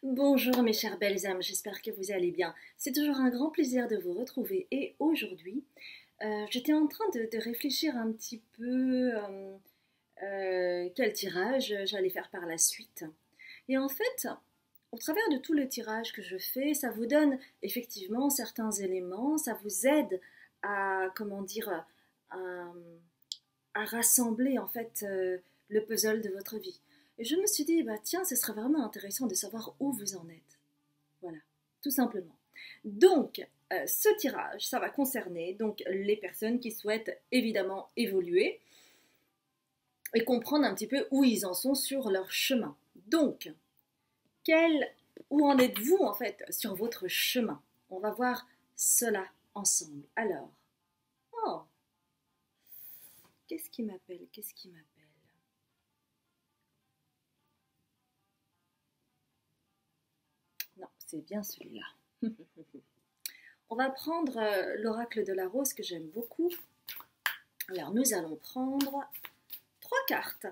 Bonjour mes chères belles âmes, j'espère que vous allez bien. C'est toujours un grand plaisir de vous retrouver et aujourd'hui, j'étais en train de réfléchir un petit peu quel tirage j'allais faire par la suite. Et en fait, au travers de tout le tirage que je fais, ça vous donne effectivement certains éléments, ça vous aide à, comment dire, à, à rassembler en fait le puzzle de votre vie. Et je me suis dit, bah tiens, ce serait vraiment intéressant de savoir où vous en êtes. Voilà, tout simplement. Donc, ce tirage, ça va concerner donc les personnes qui souhaitent évidemment évoluer et comprendre un petit peu où ils en sont sur leur chemin. Donc, où en êtes-vous en fait sur votre chemin? On va voir cela ensemble. Alors, oh, qu'est-ce qui m'appelle? Qu'est-ce qui m'appelle? Non, c'est bien celui-là. On va prendre l'oracle de la rose que j'aime beaucoup. Alors, nous allons prendre 3 cartes.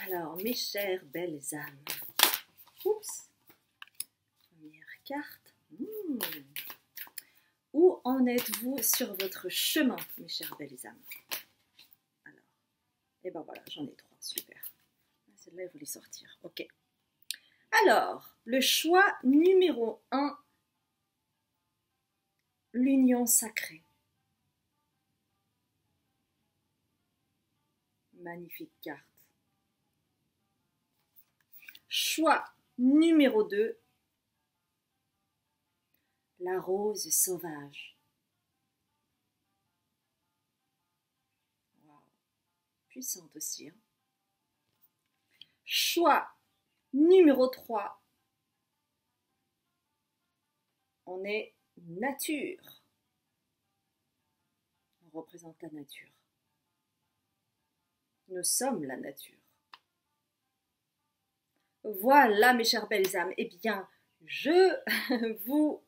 Alors, mes chères belles âmes. Oups. Première carte. Où en êtes-vous sur votre chemin, mes chères belles âmes? Alors, et ben voilà, j'en ai 3, super. Celle-là, elle voulait sortir. Ok. Alors, le choix numéro 1, l'union sacrée. Magnifique carte. Choix numéro 2, la rose sauvage. Wow. Puissante aussi. Hein. Choix numéro 3, on est nature. On représente la nature. Nous sommes la nature. Voilà mes chères belles âmes. Eh bien, je vous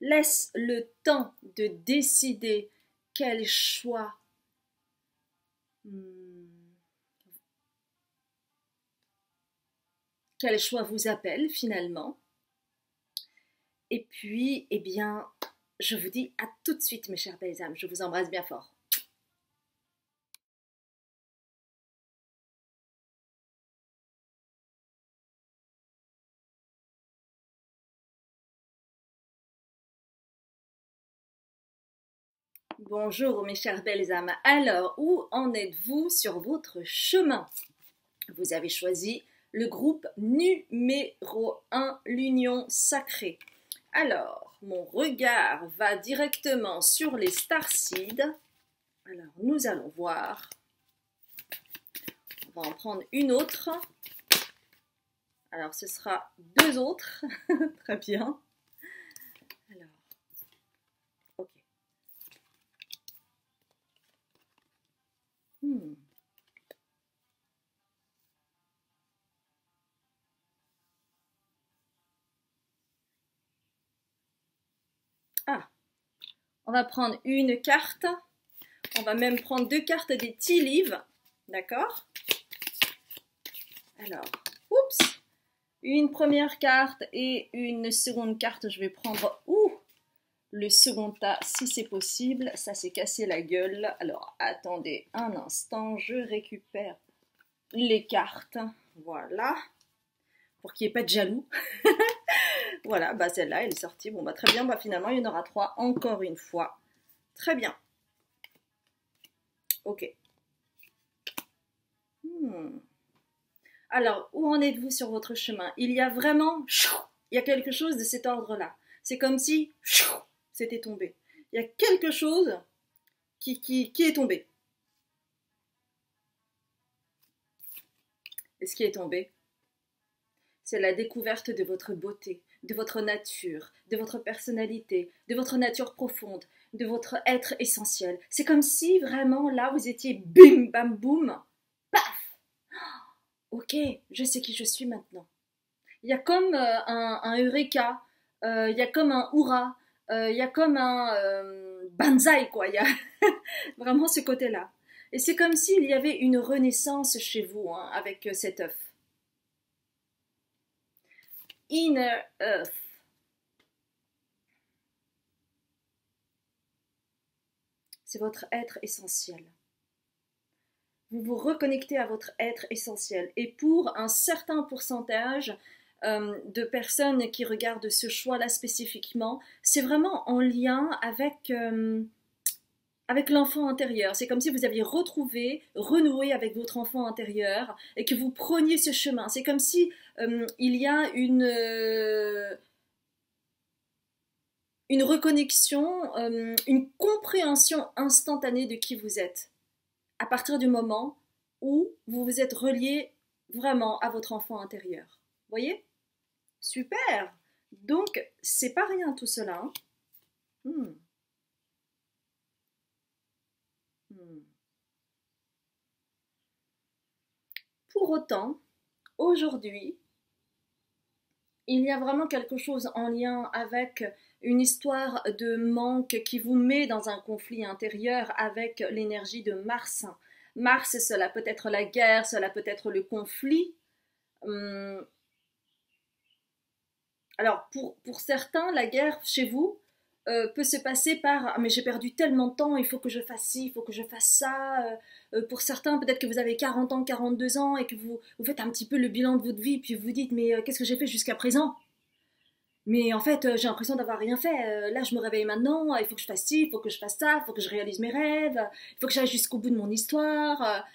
laisse le temps de décider quel choix vous appelle finalement. Et puis, eh bien, je vous dis à tout de suite mes chères belles âmes. Je vous embrasse bien fort. Bonjour mes chères belles âmes. Alors, où en êtes-vous sur votre chemin? Vous avez choisi le groupe numéro 1, l'union sacrée. Alors, mon regard va directement sur les starseeds. Alors, nous allons voir. On va en prendre une autre. Alors, ce sera 2 autres. Très bien. Alors, ok. Ah, on va prendre une carte. On va même prendre 2 cartes des tea leaves. D'accord? Alors, oups! Une première carte et une seconde carte. Je vais prendre le second tas si c'est possible. Ça s'est cassé la gueule. Alors, attendez un instant. Je récupère les cartes. Voilà. Pour qu'il n'y ait pas de jaloux. Voilà, bah celle-là, elle est sortie. Bon, bah très bien. Bah finalement, il y en aura 3 encore une fois. Très bien. Ok. Alors, où en êtes-vous sur votre chemin? Il y a vraiment... Il y a quelque chose de cet ordre-là. C'est comme si... C'était tombé. Il y a quelque chose qui est tombé. Et ce qui est tombé, c'est la découverte de votre beauté, de votre nature, de votre personnalité, de votre nature profonde, de votre être essentiel. C'est comme si vraiment là, vous étiez bim, bam, boum, paf. Ok, je sais qui je suis maintenant. Il y a comme un eureka, il y a comme un hurrah, il y a comme un banzai, quoi. Il y a vraiment ce côté-là. Et c'est comme s'il y avait une renaissance chez vous hein, avec cet œuf. Inner Earth. C'est votre être essentiel. Vous vous reconnectez à votre être essentiel. Et pour un certain pourcentage de personnes qui regardent ce choix-là spécifiquement, c'est vraiment en lien avec l'enfant intérieur. C'est comme si vous aviez retrouvé, renoué avec votre enfant intérieur et que vous preniez ce chemin. C'est comme si il y a une reconnexion, une compréhension instantanée de qui vous êtes. À partir du moment où vous vous êtes relié vraiment à votre enfant intérieur. Voyez? Super! Donc, c'est pas rien tout cela. Hein? Pour autant, aujourd'hui, il y a vraiment quelque chose en lien avec une histoire de manque qui vous met dans un conflit intérieur avec l'énergie de Mars. Mars, cela peut être la guerre, cela peut être le conflit. Alors, pour certains, la guerre chez vous peut se passer par ah, mais j'ai perdu tellement de temps, il faut que je fasse ci, il faut que je fasse ça. Pour certains, peut-être que vous avez 40 ans, 42 ans et que vous faites un petit peu le bilan de votre vie, puis vous dites mais qu'est-ce que j'ai fait jusqu'à présent? Mais en fait, j'ai l'impression d'avoir rien fait. Là, je me réveille maintenant, il faut que je fasse ci, il faut que je fasse ça, il faut que je réalise mes rêves, il faut que j'aille jusqu'au bout de mon histoire.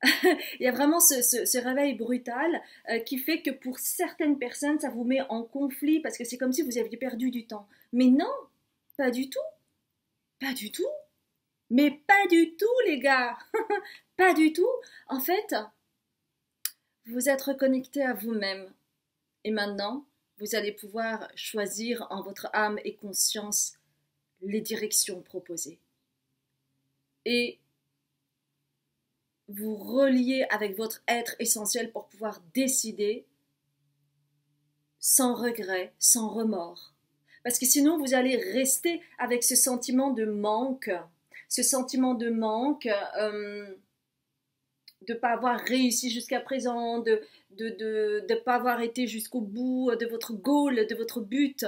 Il y a vraiment ce réveil brutal qui fait que pour certaines personnes, ça vous met en conflit parce que c'est comme si vous aviez perdu du temps. Mais non, pas du tout, pas du tout, mais pas du tout les gars, pas du tout. En fait, vous êtes reconnecté à vous-même et maintenant, vous allez pouvoir choisir en votre âme et conscience les directions proposées. Et vous relier avec votre être essentiel pour pouvoir décider sans regret, sans remords. Parce que sinon, vous allez rester avec ce sentiment de manque, de ne pas avoir réussi jusqu'à présent, de ne pas avoir été jusqu'au bout de votre goal, de votre but,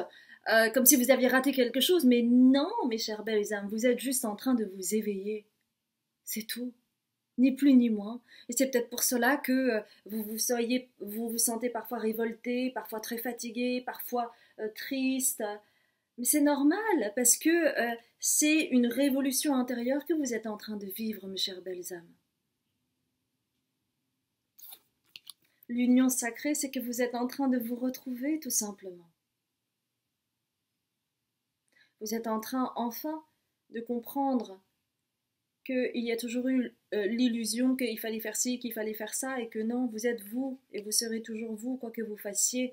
comme si vous aviez raté quelque chose. Mais non, mes chères belles âmes, vous êtes juste en train de vous éveiller. C'est tout. Ni plus ni moins. Et c'est peut-être pour cela que vous vous sentez parfois révolté, parfois très fatigué, parfois triste. Mais c'est normal, parce que c'est une révolution intérieure que vous êtes en train de vivre, mes chères belles âmes. L'union sacrée, c'est que vous êtes en train de vous retrouver, tout simplement. Vous êtes en train, enfin, de comprendre qu'il y a toujours eu l'illusion qu'il fallait faire ci, qu'il fallait faire ça, et que non, vous êtes vous, et vous serez toujours vous, quoi que vous fassiez,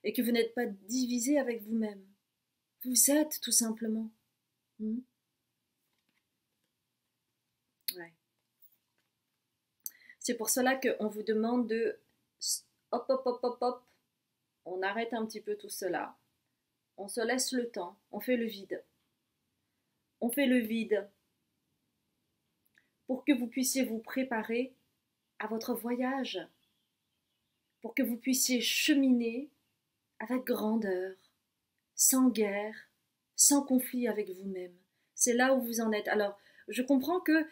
et que vous n'êtes pas divisé avec vous-même. Vous êtes, tout simplement. Ouais. C'est pour cela qu'on vous demande de hop, hop, hop, hop, hop, on arrête un petit peu tout cela, on se laisse le temps, on fait le vide. On fait le vide pour que vous puissiez vous préparer à votre voyage, pour que vous puissiez cheminer avec grandeur, sans guerre, sans conflit avec vous-même. C'est là où vous en êtes. Alors, je comprends que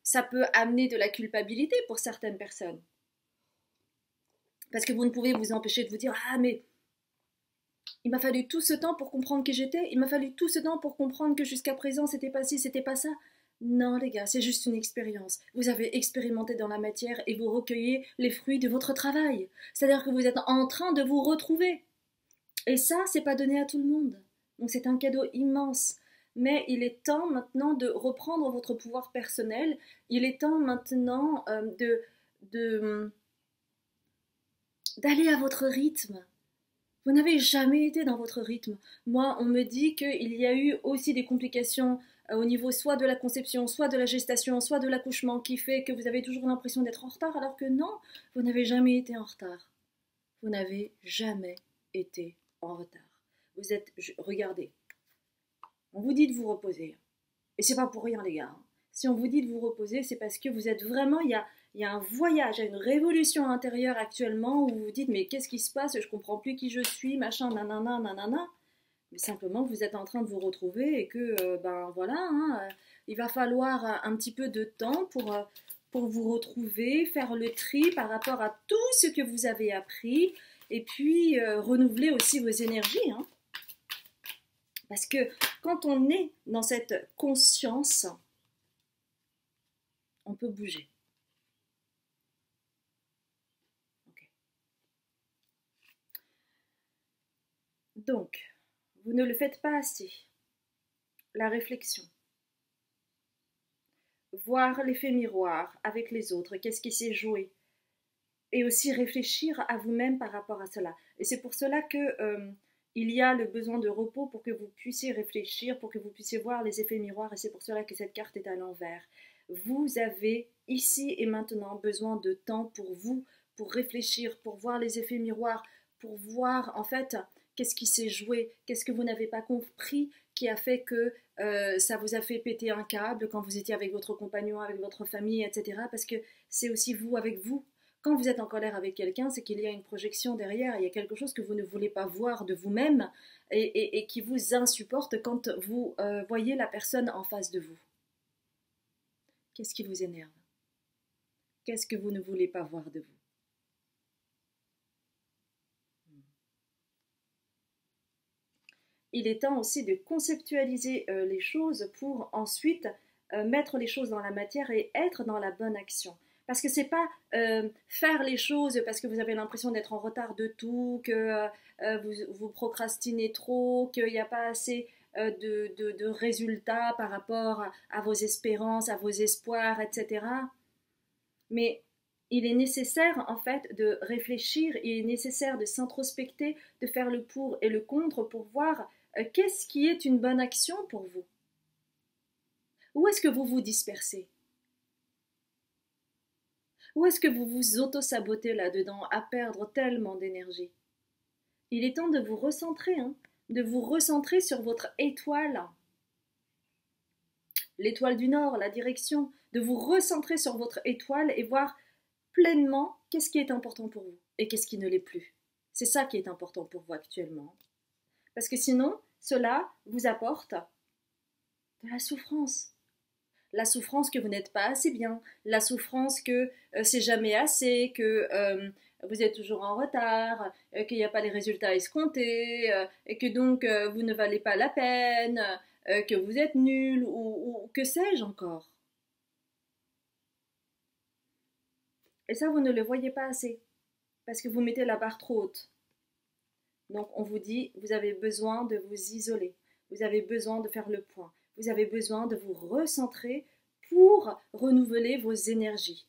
ça peut amener de la culpabilité pour certaines personnes. Parce que vous ne pouvez vous empêcher de vous dire « Ah, mais il m'a fallu tout ce temps pour comprendre qui j'étais, il m'a fallu tout ce temps pour comprendre que jusqu'à présent, c'était pas ci, c'était pas ça. » Non, les gars, c'est juste une expérience. Vous avez expérimenté dans la matière et vous recueillez les fruits de votre travail. C'est-à-dire que vous êtes en train de vous retrouver. Et ça, c'est pas donné à tout le monde. Donc c'est un cadeau immense. Mais il est temps maintenant de reprendre votre pouvoir personnel. Il est temps maintenant d'aller à votre rythme. Vous n'avez jamais été dans votre rythme. Moi, on me dit qu'il y a eu aussi des complications au niveau soit de la conception, soit de la gestation, soit de l'accouchement, qui fait que vous avez toujours l'impression d'être en retard, alors que non, vous n'avez jamais été en retard. Vous n'avez jamais été en retard. Vous êtes, regardez, on vous dit de vous reposer. Et c'est pas pour rien, les gars. Si on vous dit de vous reposer, c'est parce que vous êtes vraiment, il y a un voyage, il y a une révolution intérieure actuellement où vous vous dites mais qu'est-ce qui se passe, je comprends plus qui je suis, machin, nanana, nanana. Mais simplement vous êtes en train de vous retrouver et que ben voilà, hein, il va falloir un petit peu de temps pour vous retrouver, faire le tri par rapport à tout ce que vous avez appris et puis renouveler aussi vos énergies. Hein. Parce que quand on est dans cette conscience, on peut bouger. Okay. Donc, vous ne le faites pas assez. La réflexion. Voir l'effet miroir avec les autres, qu'est-ce qui s'est joué. Et aussi réfléchir à vous-même par rapport à cela. Et c'est pour cela que il y a le besoin de repos pour que vous puissiez réfléchir, pour que vous puissiez voir les effets miroirs. Et c'est pour cela que cette carte est à l'envers. Vous avez ici et maintenant besoin de temps pour vous, pour réfléchir, pour voir les effets miroirs, pour voir en fait qu'est-ce qui s'est joué, qu'est-ce que vous n'avez pas compris qui a fait que ça vous a fait péter un câble quand vous étiez avec votre compagnon, avec votre famille, etc. Parce que c'est aussi vous avec vous. Quand vous êtes en colère avec quelqu'un, c'est qu'il y a une projection derrière, il y a quelque chose que vous ne voulez pas voir de vous-même et qui vous insupporte quand vous voyez la personne en face de vous. Qu'est-ce qui vous énerve? Qu'est-ce que vous ne voulez pas voir de vous? Il est temps aussi de conceptualiser les choses pour ensuite mettre les choses dans la matière et être dans la bonne action. Parce que c'est pas faire les choses parce que vous avez l'impression d'être en retard de tout, que vous procrastinez trop, qu'il n'y a pas assez de résultats par rapport à vos espérances, à vos espoirs, etc. Mais il est nécessaire en fait de réfléchir, il est nécessaire de s'introspecter, de faire le pour et le contre pour voir qu'est-ce qui est une bonne action pour vous. Où est-ce que vous vous dispersez? Où est-ce que vous vous auto-sabotez là-dedans à perdre tellement d'énergie? Il est temps de vous recentrer, hein, de vous recentrer sur votre étoile. L'étoile du Nord, la direction, de vous recentrer sur votre étoile et voir pleinement qu'est-ce qui est important pour vous et qu'est-ce qui ne l'est plus. C'est ça qui est important pour vous actuellement. Parce que sinon, cela vous apporte de la souffrance. La souffrance que vous n'êtes pas assez bien, la souffrance que c'est jamais assez, que vous êtes toujours en retard, qu'il n'y a pas les résultats escomptés, et que donc vous ne valez pas la peine, que vous êtes nul, ou que sais-je encore. Et ça, vous ne le voyez pas assez, parce que vous mettez la barre trop haute. Donc on vous dit, vous avez besoin de vous isoler, vous avez besoin de faire le point, vous avez besoin de vous recentrer pour renouveler vos énergies.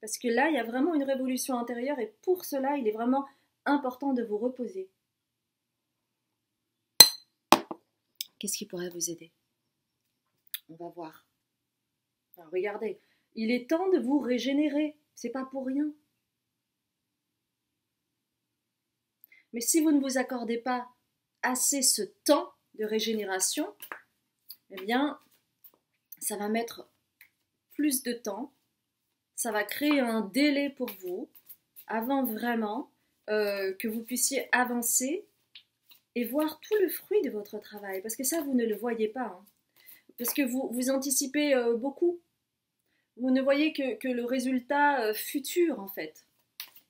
Parce que là, il y a vraiment une révolution intérieure et pour cela, il est vraiment important de vous reposer. Qu'est-ce qui pourrait vous aider? On va voir. Alors, regardez, il est temps de vous régénérer, c'est pas pour rien. Mais si vous ne vous accordez pas assez ce temps de régénération, eh bien, ça va mettre plus de temps, ça va créer un délai pour vous avant vraiment que vous puissiez avancer et voir tout le fruit de votre travail. Parce que ça, vous ne le voyez pas. Hein. Parce que vous anticipez beaucoup. Vous ne voyez que le résultat futur, en fait.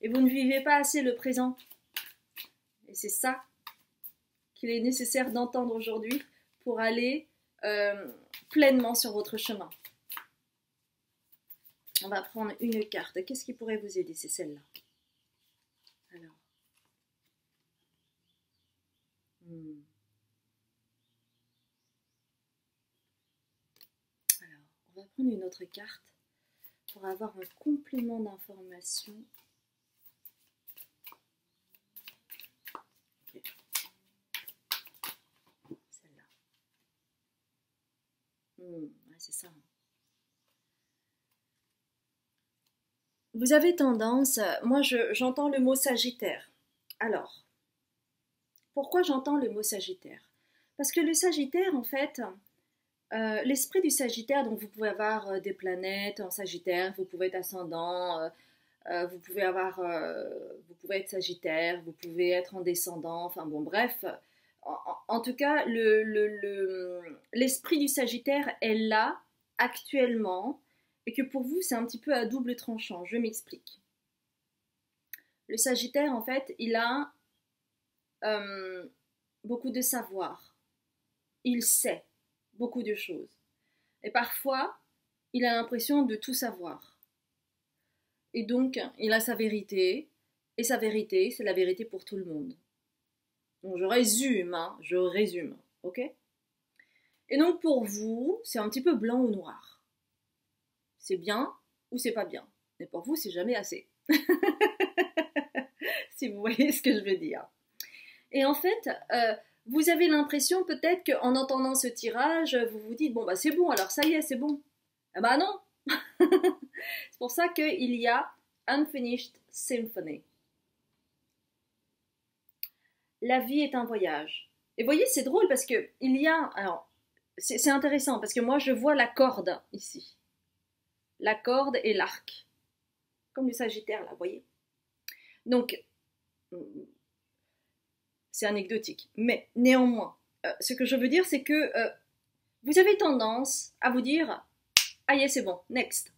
Et vous ne vivez pas assez le présent. Et c'est ça qu'il est nécessaire d'entendre aujourd'hui pour aller pleinement sur votre chemin. On va prendre une carte. Qu'est-ce qui pourrait vous aider? C'est celle-là. Alors. Alors, on va prendre une autre carte pour avoir un complément d'information. Okay. Celle-là. Ouais, c'est ça. Vous avez tendance, moi j'entends le mot Sagittaire. Alors, pourquoi j'entends le mot Sagittaire? Parce que le Sagittaire, en fait, L'esprit du Sagittaire, donc vous pouvez avoir des planètes en Sagittaire, vous pouvez être ascendant, vous pouvez être Sagittaire, vous pouvez être en descendant, enfin bon bref. En tout cas, l'esprit du Sagittaire est là actuellement et que pour vous c'est un petit peu à double tranchant. Je m'explique. Le Sagittaire en fait, il a beaucoup de savoir. Il sait beaucoup de choses. Et parfois, il a l'impression de tout savoir. Et donc, il a sa vérité. Et sa vérité, c'est la vérité pour tout le monde. Donc, je résume, ok? Et donc, pour vous, c'est un petit peu blanc ou noir. C'est bien ou c'est pas bien. Mais pour vous, c'est jamais assez. Si vous voyez ce que je veux dire. Et en fait, vous avez l'impression peut-être qu'en entendant ce tirage, vous vous dites, bon, bah c'est bon, alors ça y est, c'est bon. Ah bah non. C'est pour ça qu'il y a Unfinished Symphony. La vie est un voyage. Et vous voyez, c'est drôle parce que il y a... Alors, c'est intéressant parce que moi, je vois la corde ici. La corde et l'arc. Comme le Sagittaire, là, vous voyez. Donc, c'est anecdotique. Mais néanmoins, ce que je veux dire, c'est que vous avez tendance à vous dire « Ah, yeah, c'est bon, next.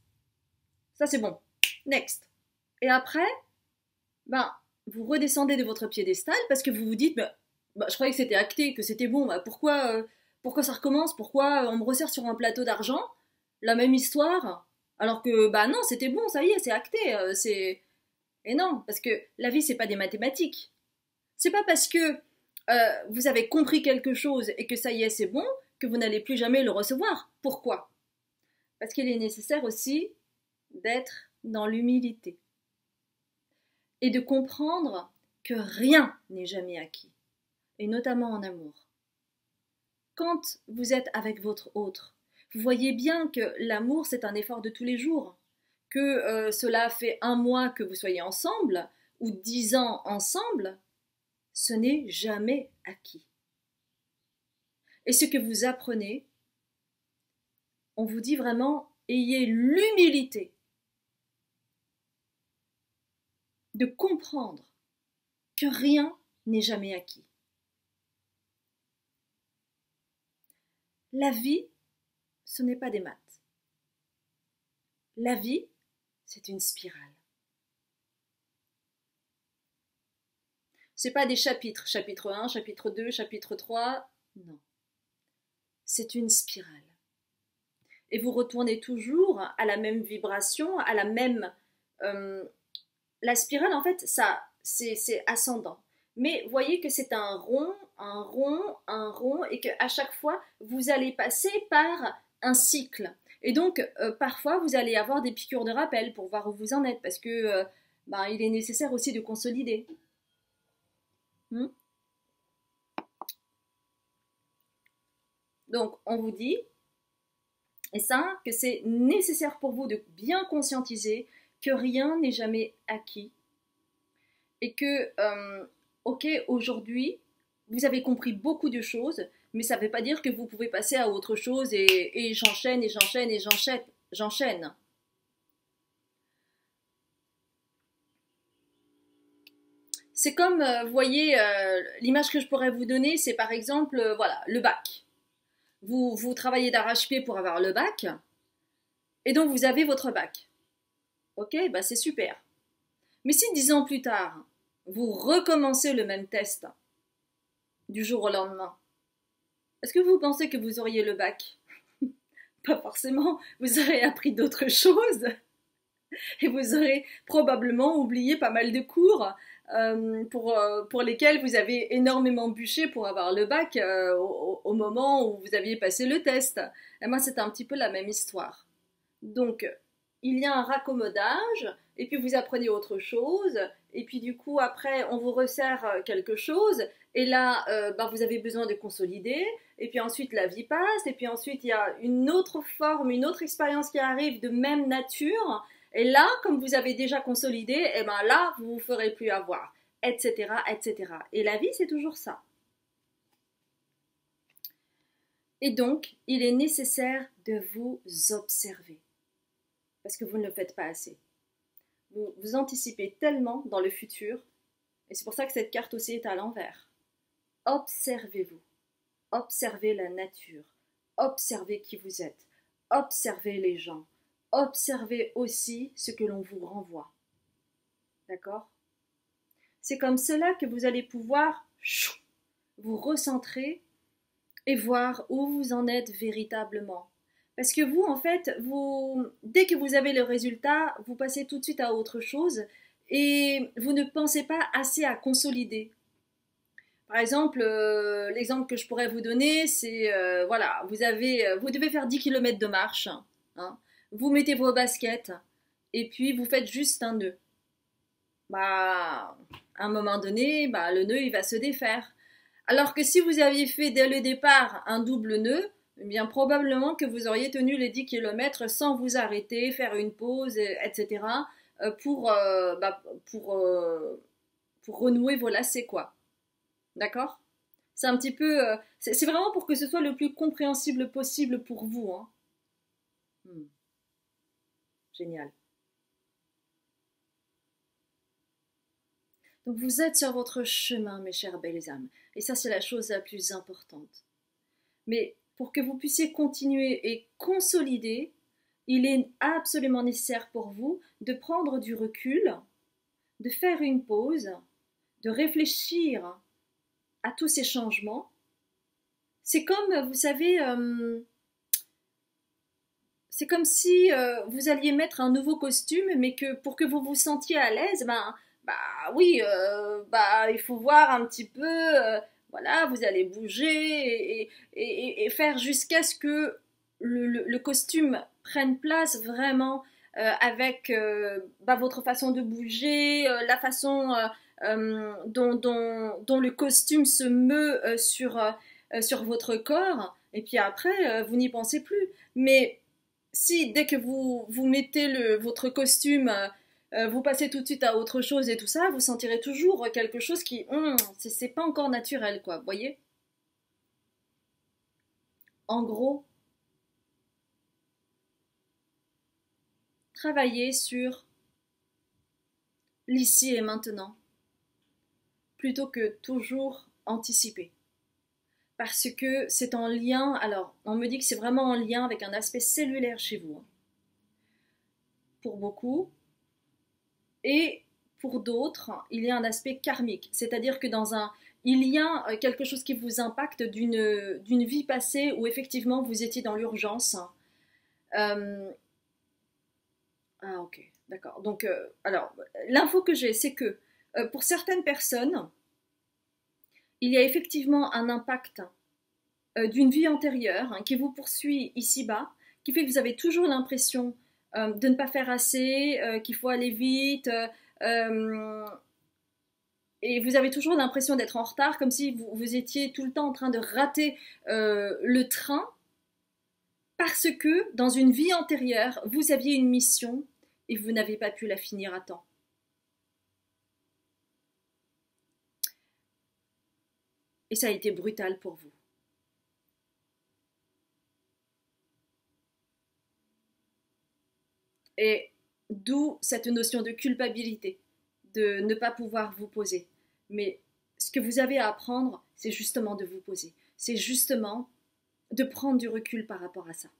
Ça, c'est bon, next. » Et après, ben, vous redescendez de votre piédestal parce que vous vous dites bah, je croyais que c'était acté, que c'était bon. Bah, pourquoi ça recommence? Pourquoi on me resserre sur un plateau d'argent la même histoire? Alors que, bah non, c'était bon, ça y est, c'est acté. Et non, parce que la vie, c'est pas des mathématiques. C'est pas parce que vous avez compris quelque chose et que ça y est, c'est bon, que vous n'allez plus jamais le recevoir. Pourquoi? Parce qu'il est nécessaire aussi d'être dans l'humilité et de comprendre que rien n'est jamais acquis, et notamment en amour. Quand vous êtes avec votre autre, vous voyez bien que l'amour, c'est un effort de tous les jours, que cela fait 1 mois que vous soyez ensemble, ou 10 ans ensemble, ce n'est jamais acquis. Et ce que vous apprenez, on vous dit vraiment, ayez l'humilité de comprendre que rien n'est jamais acquis. La vie, ce n'est pas des maths. La vie, c'est une spirale. Ce n'est pas des chapitres, chapitre 1, chapitre 2, chapitre 3, non. C'est une spirale. Et vous retournez toujours à la même vibration, à la même... la spirale, en fait, ça, c'est ascendant. Mais voyez que c'est un rond, un rond, un rond, et qu'à chaque fois, vous allez passer par un cycle. Et donc, parfois, vous allez avoir des piqûres de rappel pour voir où vous en êtes, parce que il est nécessaire aussi de consolider. Donc, on vous dit, et ça, que c'est nécessaire pour vous de bien conscientiser que rien n'est jamais acquis. Et que, ok, aujourd'hui, vous avez compris beaucoup de choses, mais ça ne veut pas dire que vous pouvez passer à autre chose et j'enchaîne, et j'enchaîne, et j'enchaîne. C'est comme, vous voyez, l'image que je pourrais vous donner, c'est par exemple, voilà, le bac. Vous travaillez d'arrache-pied pour avoir le bac, et donc vous avez votre bac. Ok, bah c'est super. Mais si 10 ans plus tard, vous recommencez le même test du jour au lendemain, est-ce que vous pensez que vous auriez le bac? Pas forcément, vous aurez appris d'autres choses et vous aurez probablement oublié pas mal de cours pour lesquels vous avez énormément bûché pour avoir le bac au moment où vous aviez passé le test. Et moi, c'est un petit peu la même histoire. Donc, il y a un raccommodage, et puis vous apprenez autre chose, et puis du coup, après, on vous resserre quelque chose, et là, vous avez besoin de consolider, et puis ensuite, la vie passe, et puis ensuite, il y a une autre forme, une autre expérience qui arrive de même nature, et là, comme vous avez déjà consolidé, et ben là, vous ne vous ferez plus avoir, etc., etc. Et la vie, c'est toujours ça. Et donc, il est nécessaire de vous observer, parce que vous ne le faites pas assez. Vous anticipez tellement dans le futur, et c'est pour ça que cette carte aussi est à l'envers. Observez-vous, observez la nature, observez qui vous êtes, observez les gens, observez aussi ce que l'on vous renvoie. D'accord? C'est comme cela que vous allez pouvoir vous recentrer et voir où vous en êtes véritablement. Parce que vous, en fait, dès que vous avez le résultat, vous passez tout de suite à autre chose et vous ne pensez pas assez à consolider. Par exemple, l'exemple que je pourrais vous donner, c'est, voilà, vous devez faire 10 km de marche, hein, vous mettez vos baskets et puis vous faites juste un nœud. Bah, à un moment donné, bah, le nœud, il va se défaire. Alors que si vous aviez fait dès le départ un double nœud, eh bien probablement que vous auriez tenu les 10 km sans vous arrêter, faire une pause, etc. Pour renouer vos lacets, quoi. D'accord? C'est un petit peu... c'est vraiment pour que ce soit le plus compréhensible possible pour vous. Hein. Génial. Donc vous êtes sur votre chemin, mes chères belles âmes. Et ça, c'est la chose la plus importante. Mais pour que vous puissiez continuer et consolider, il est absolument nécessaire pour vous de prendre du recul, de faire une pause, de réfléchir à tous ces changements. C'est comme, vous savez, c'est comme si vous alliez mettre un nouveau costume, mais que pour que vous vous sentiez à l'aise, oui, il faut voir un petit peu, voilà, vous allez bouger et faire jusqu'à ce que le costume prenne place vraiment avec votre façon de bouger, la façon dont le costume se meut sur votre corps, et puis après, vous n'y pensez plus. Mais si dès que vous mettez votre costume, vous passez tout de suite à autre chose et tout ça, vous sentirez toujours quelque chose qui, c'est pas encore naturel, quoi, vous voyez? En gros, travaillez sur l'ici et maintenant, plutôt que toujours anticiper. Parce que c'est en lien, alors on me dit que c'est vraiment en lien avec un aspect cellulaire chez vous, hein, pour beaucoup, et pour d'autres, il y a un aspect karmique, c'est-à-dire que il y a quelque chose qui vous impacte d'une vie passée où effectivement vous étiez dans l'urgence. Ah ok, d'accord. Donc, alors, l'info que j'ai, c'est que pour certaines personnes, il y a effectivement un impact d'une vie antérieure, hein, qui vous poursuit ici-bas, qui fait que vous avez toujours l'impression de ne pas faire assez, qu'il faut aller vite, et vous avez toujours l'impression d'être en retard, comme si vous étiez tout le temps en train de rater le train, parce que dans une vie antérieure, vous aviez une mission et vous n'avez pas pu la finir à temps. Et ça a été brutal pour vous. Et d'où cette notion de culpabilité, de ne pas pouvoir vous poser. Mais ce que vous avez à apprendre, c'est justement de vous poser. C'est justement de prendre du recul par rapport à ça.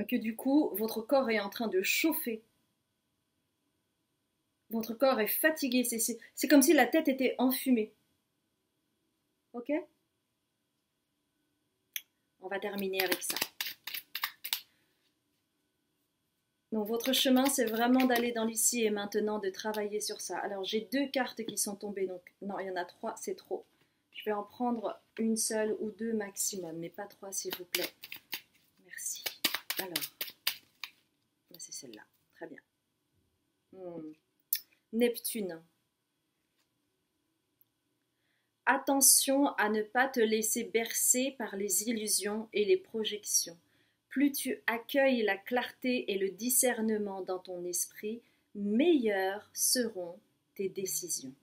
Que du coup, votre corps est en train de chauffer. Votre corps est fatigué. C'est comme si la tête était enfumée. Ok? On va terminer avec ça. Donc votre chemin, c'est vraiment d'aller dans l'ici et maintenant, de travailler sur ça. Alors j'ai 2 cartes qui sont tombées, donc non, il y en a 3, c'est trop. Je vais en prendre une seule ou 2 maximum, mais pas 3 s'il vous plaît. Merci. Alors, là c'est celle-là, très bien. Neptune. Attention à ne pas te laisser bercer par les illusions et les projections. Plus tu accueilles la clarté et le discernement dans ton esprit, meilleures seront tes décisions.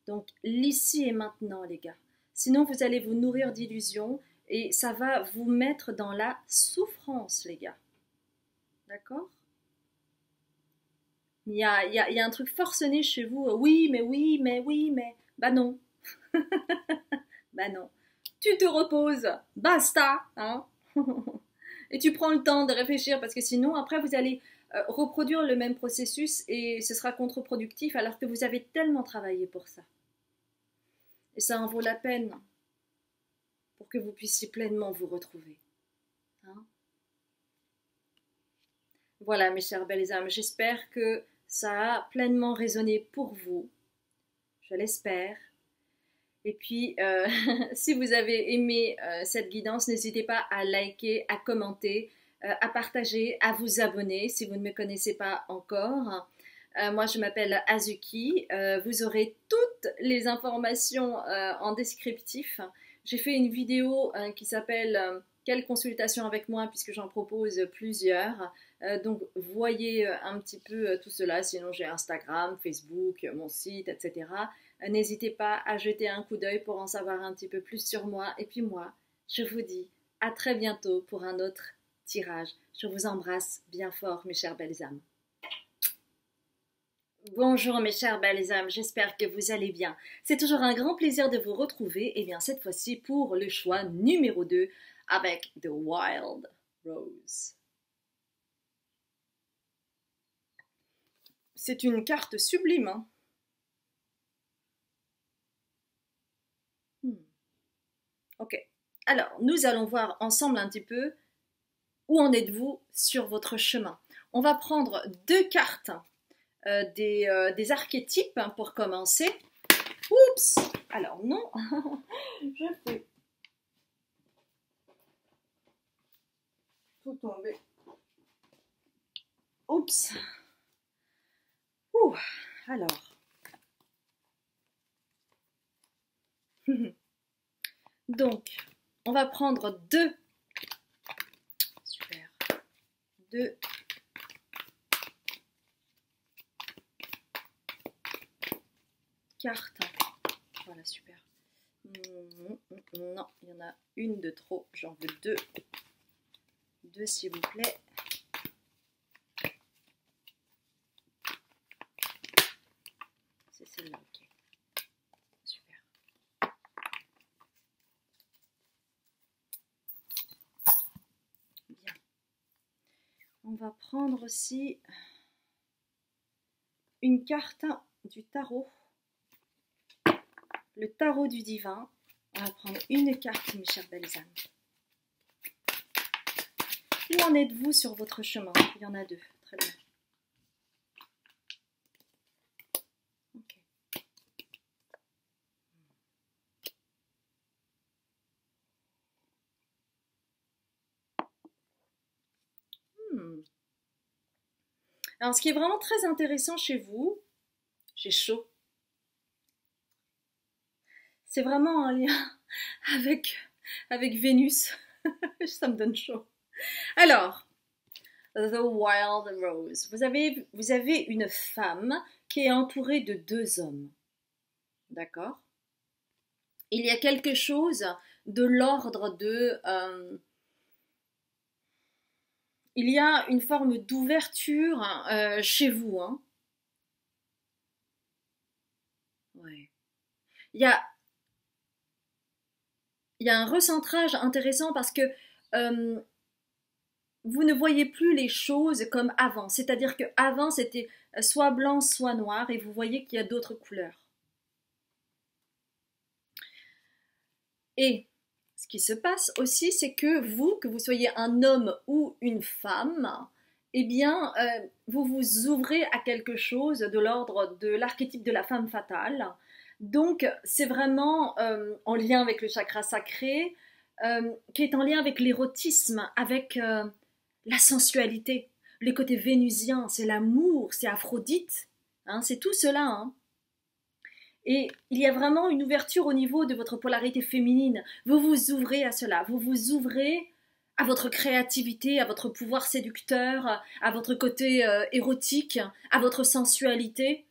Donc, l'ici et maintenant, les gars. Sinon, vous allez vous nourrir d'illusions et ça va vous mettre dans la souffrance, les gars. D'accord? Il y a un truc forcené chez vous. Oui, mais oui, mais oui, mais... Bah non. Bah non. Tu te reposes. Basta. Hein. Et tu prends le temps de réfléchir parce que sinon, après, vous allez reproduire le même processus et ce sera contre-productif alors que vous avez tellement travaillé pour ça. Et ça en vaut la peine pour que vous puissiez pleinement vous retrouver. Hein. Voilà, mes chères belles âmes, j'espère que ça a pleinement résonné pour vous. Je l'espère. Et puis, si vous avez aimé cette guidance, n'hésitez pas à liker, à commenter, à partager, à vous abonner si vous ne me connaissez pas encore. Moi, je m'appelle Azuki. Vous aurez toutes les informations en descriptif. J'ai fait une vidéo qui s'appelle Quelle consultation avec moi, puisque j'en propose plusieurs. Donc, voyez un petit peu tout cela. Sinon, j'ai Instagram, Facebook, mon site, etc. N'hésitez pas à jeter un coup d'œil pour en savoir un petit peu plus sur moi. Et puis moi, je vous dis à très bientôt pour un autre tirage. Je vous embrasse bien fort, mes chères belles âmes. Bonjour mes chères belles âmes, j'espère que vous allez bien. C'est toujours un grand plaisir de vous retrouver, et bien cette fois-ci pour le choix numéro 2 avec The Wild Rose. C'est une carte sublime, hein? Ok, alors nous allons voir ensemble un petit peu où en êtes-vous sur votre chemin. On va prendre 2 cartes des archétypes pour commencer. Oups! Alors non, je fais tout tomber. Oups! Ouh, alors. Donc, on va prendre 2. Super. 2. Cartes. Voilà, super. Non, il y en a une de trop. J'en veux 2. 2, s'il vous plaît. C'est celle-là, ok. Super. Bien. On va prendre aussi une carte du tarot. Le tarot du divin. On va prendre une carte, mes chères belles âmes. Où en êtes-vous sur votre chemin? Il y en a 2. Très bien. Ok. Alors, ce qui est vraiment très intéressant chez vous, j'ai chaud. C'est vraiment un lien avec Vénus. Ça me donne chaud. Alors, The Wild Rose. Vous avez une femme qui est entourée de 2 hommes. D'accord? Il y a quelque chose de l'ordre de... il y a une forme d'ouverture chez vous. Hein. Ouais. Il y a un recentrage intéressant parce que vous ne voyez plus les choses comme avant. C'est-à-dire qu'avant, c'était soit blanc, soit noir, et vous voyez qu'il y a d'autres couleurs. Et ce qui se passe aussi, c'est que vous soyez un homme ou une femme, eh bien, vous vous ouvrez à quelque chose de l'ordre de l'archétype de la femme fatale. Donc, c'est vraiment en lien avec le chakra sacré, qui est en lien avec l'érotisme, avec la sensualité, les côtés vénusiens, c'est l'amour, c'est Aphrodite, hein, c'est tout cela. Hein. Et il y a vraiment une ouverture au niveau de votre polarité féminine. Vous vous ouvrez à cela, vous vous ouvrez à votre créativité, à votre pouvoir séducteur, à votre côté érotique, à votre sensualité,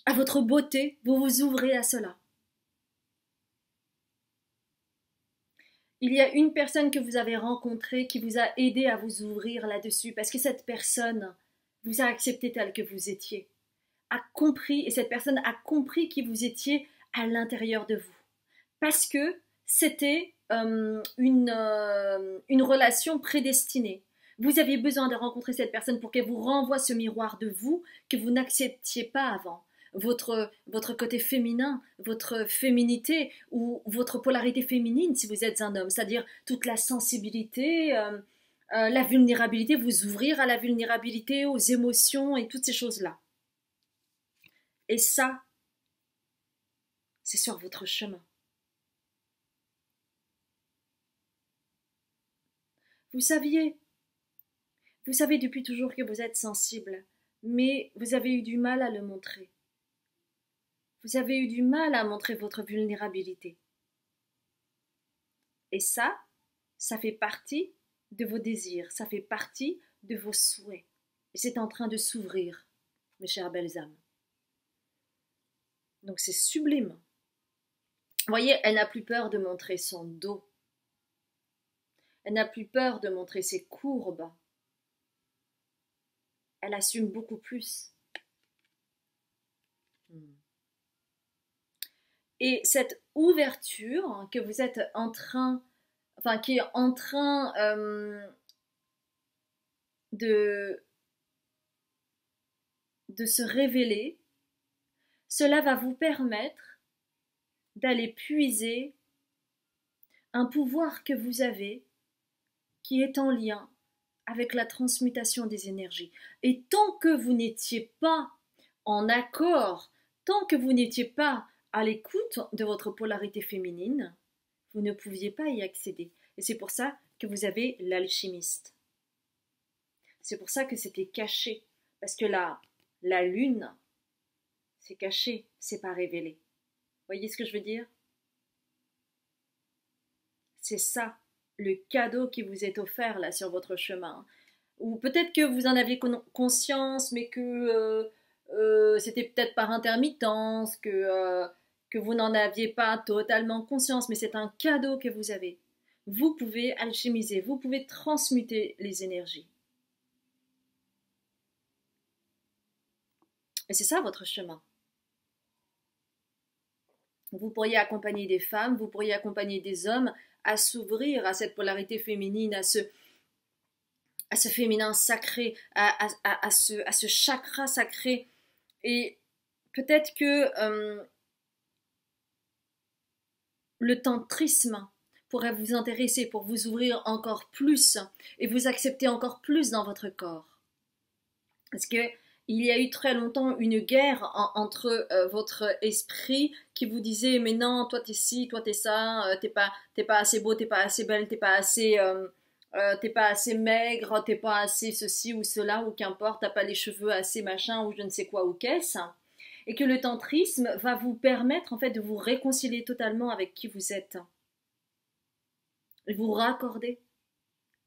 à votre beauté. Vous vous ouvrez à cela. il y a une personne que vous avez rencontrée qui vous a aidé à vous ouvrir là-dessus, parce que cette personne vous a accepté tel que vous étiez, a compris, et cette personne a compris qui vous étiez à l'intérieur de vous, parce que c'était une relation prédestinée. Vous aviez besoin de rencontrer cette personne pour qu'elle vous renvoie ce miroir de vous que vous n'acceptiez pas avant. Votre côté féminin, votre féminité ou votre polarité féminine si vous êtes un homme, c'est-à-dire toute la sensibilité, la vulnérabilité, vous ouvrir à la vulnérabilité, aux émotions et toutes ces choses-là. Et ça, c'est sur votre chemin. Vous savez depuis toujours que vous êtes sensible, mais vous avez eu du mal à le montrer. Vous avez eu du mal à montrer votre vulnérabilité. Et ça fait partie de vos désirs, ça fait partie de vos souhaits. Et c'est en train de s'ouvrir, mes chères belles âmes. Donc c'est sublime. Vous voyez, elle n'a plus peur de montrer son dos. Elle n'a plus peur de montrer ses courbes. Elle assume beaucoup plus. Et cette ouverture que vous êtes en train, qui est en train de se révéler, cela va vous permettre d'aller puiser un pouvoir que vous avez qui est en lien avec la transmutation des énergies. Et tant que vous n'étiez pas en accord, tant que vous n'étiez pas à l'écoute de votre polarité féminine, vous ne pouviez pas y accéder. Et c'est pour ça que vous avez l'alchimiste. C'est pour ça que c'était caché. Parce que la lune, c'est caché, c'est pas révélé. Vous voyez ce que je veux dire? C'est ça, le cadeau qui vous est offert là sur votre chemin. Ou peut-être que vous en aviez conscience, mais que c'était peut-être par intermittence, que vous n'en aviez pas totalement conscience, mais c'est un cadeau que vous avez. Vous pouvez alchimiser, vous pouvez transmuter les énergies. Et c'est ça votre chemin. Vous pourriez accompagner des femmes, vous pourriez accompagner des hommes à s'ouvrir à cette polarité féminine, à ce féminin sacré, à ce chakra sacré. Et peut-être que le tantrisme pourrait vous intéresser pour vous ouvrir encore plus et vous accepter encore plus dans votre corps. Parce que il y a eu très longtemps une guerre entre votre esprit qui vous disait mais non, toi t'es ci, toi t'es ça, t'es pas assez beau, t'es pas assez belle, t'es pas assez maigre, t'es pas assez ceci ou cela ou qu'importe, t'as pas les cheveux assez machin ou je ne sais quoi ou qu'est-ce. Et que le tantrisme va vous permettre en fait de vous réconcilier totalement avec qui vous êtes. Vous raccorder,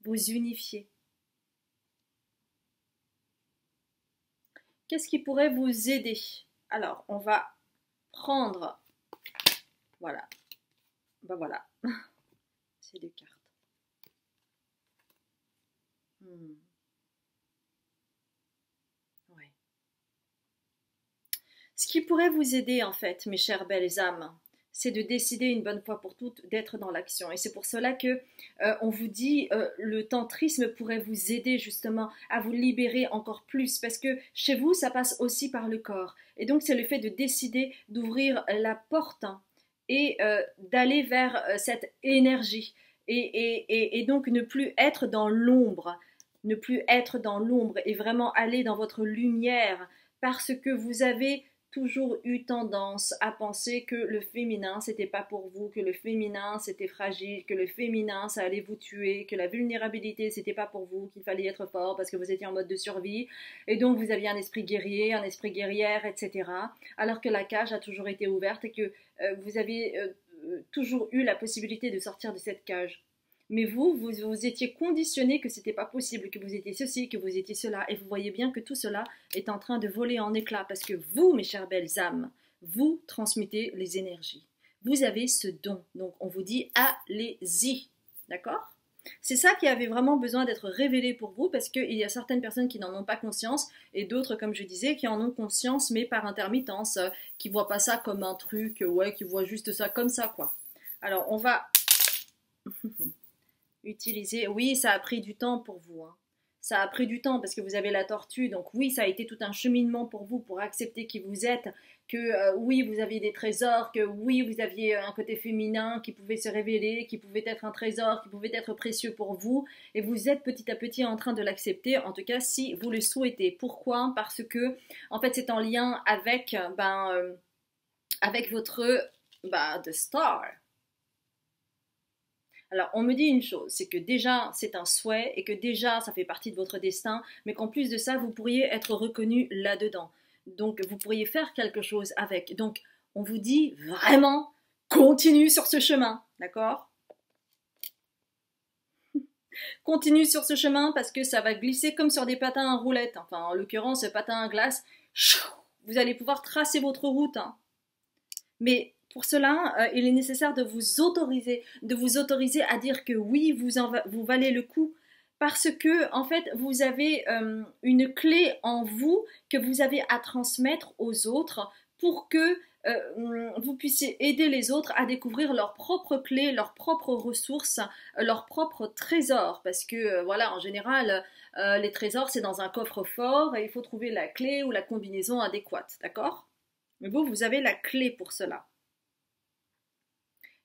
vous unifier. Qu'est-ce qui pourrait vous aider? Alors, on va prendre, voilà, ben voilà, c'est des cartes. Ouais. Ce qui pourrait vous aider en fait, mes chères belles âmes, c'est de décider une bonne fois pour toutes d'être dans l'action. Et c'est pour cela que on vous dit le tantrisme pourrait vous aider justement à vous libérer encore plus parce que chez vous ça passe aussi par le corps. Et donc c'est le fait de décider d'ouvrir la porte et d'aller vers cette énergie et donc ne plus être dans l'ombre, ne plus être dans l'ombre et vraiment aller dans votre lumière parce que vous avez toujours eu tendance à penser que le féminin c'était pas pour vous, que le féminin c'était fragile, que le féminin ça allait vous tuer, que la vulnérabilité c'était pas pour vous, qu'il fallait être fort parce que vous étiez en mode de survie et donc vous aviez un esprit guerrier, un esprit guerrière, etc. Alors que la cage a toujours été ouverte et que vous avez toujours eu la possibilité de sortir de cette cage. Mais vous étiez conditionné que c'était pas possible, que vous étiez ceci, que vous étiez cela. Et vous voyez bien que tout cela est en train de voler en éclats parce que vous, mes chères belles âmes, vous transmettez les énergies. Vous avez ce don. Donc on vous dit allez-y. D'accord? C'est ça qui avait vraiment besoin d'être révélé pour vous parce qu'il y a certaines personnes qui n'en ont pas conscience et d'autres, comme je disais, qui en ont conscience mais par intermittence, qui voient pas ça comme un truc, ouais, qui voient juste ça comme ça, quoi. Alors, on va utiliser. Oui, ça a pris du temps pour vous, hein. Ça a pris du temps parce que vous avez la tortue. Donc oui, ça a été tout un cheminement pour vous pour accepter qui vous êtes, que oui, vous aviez des trésors, que oui, vous aviez un côté féminin qui pouvait se révéler, qui pouvait être un trésor, qui pouvait être précieux pour vous. Et vous êtes petit à petit en train de l'accepter, en tout cas si vous le souhaitez. Pourquoi? Parce que en fait, c'est en lien avec, avec votre The Star. Alors, on me dit une chose, c'est que déjà, c'est un souhait et que déjà, ça fait partie de votre destin, mais qu'en plus de ça, vous pourriez être reconnu là-dedans. Donc, vous pourriez faire quelque chose avec. Donc, on vous dit vraiment, continue sur ce chemin, d'accord? Continue sur ce chemin parce que ça va glisser comme sur des patins à roulettes. Enfin, en l'occurrence, patins à glace. Vous allez pouvoir tracer votre route, hein. Mais pour cela, il est nécessaire de vous autoriser à dire que oui, vous valez le coup, parce que en fait, vous avez une clé en vous que vous avez à transmettre aux autres pour que vous puissiez aider les autres à découvrir leurs propres clés, leurs propres ressources, leurs propres trésors. Parce que voilà, en général, les trésors, c'est dans un coffre-fort et il faut trouver la clé ou la combinaison adéquate, d'accord? Mais vous avez la clé pour cela.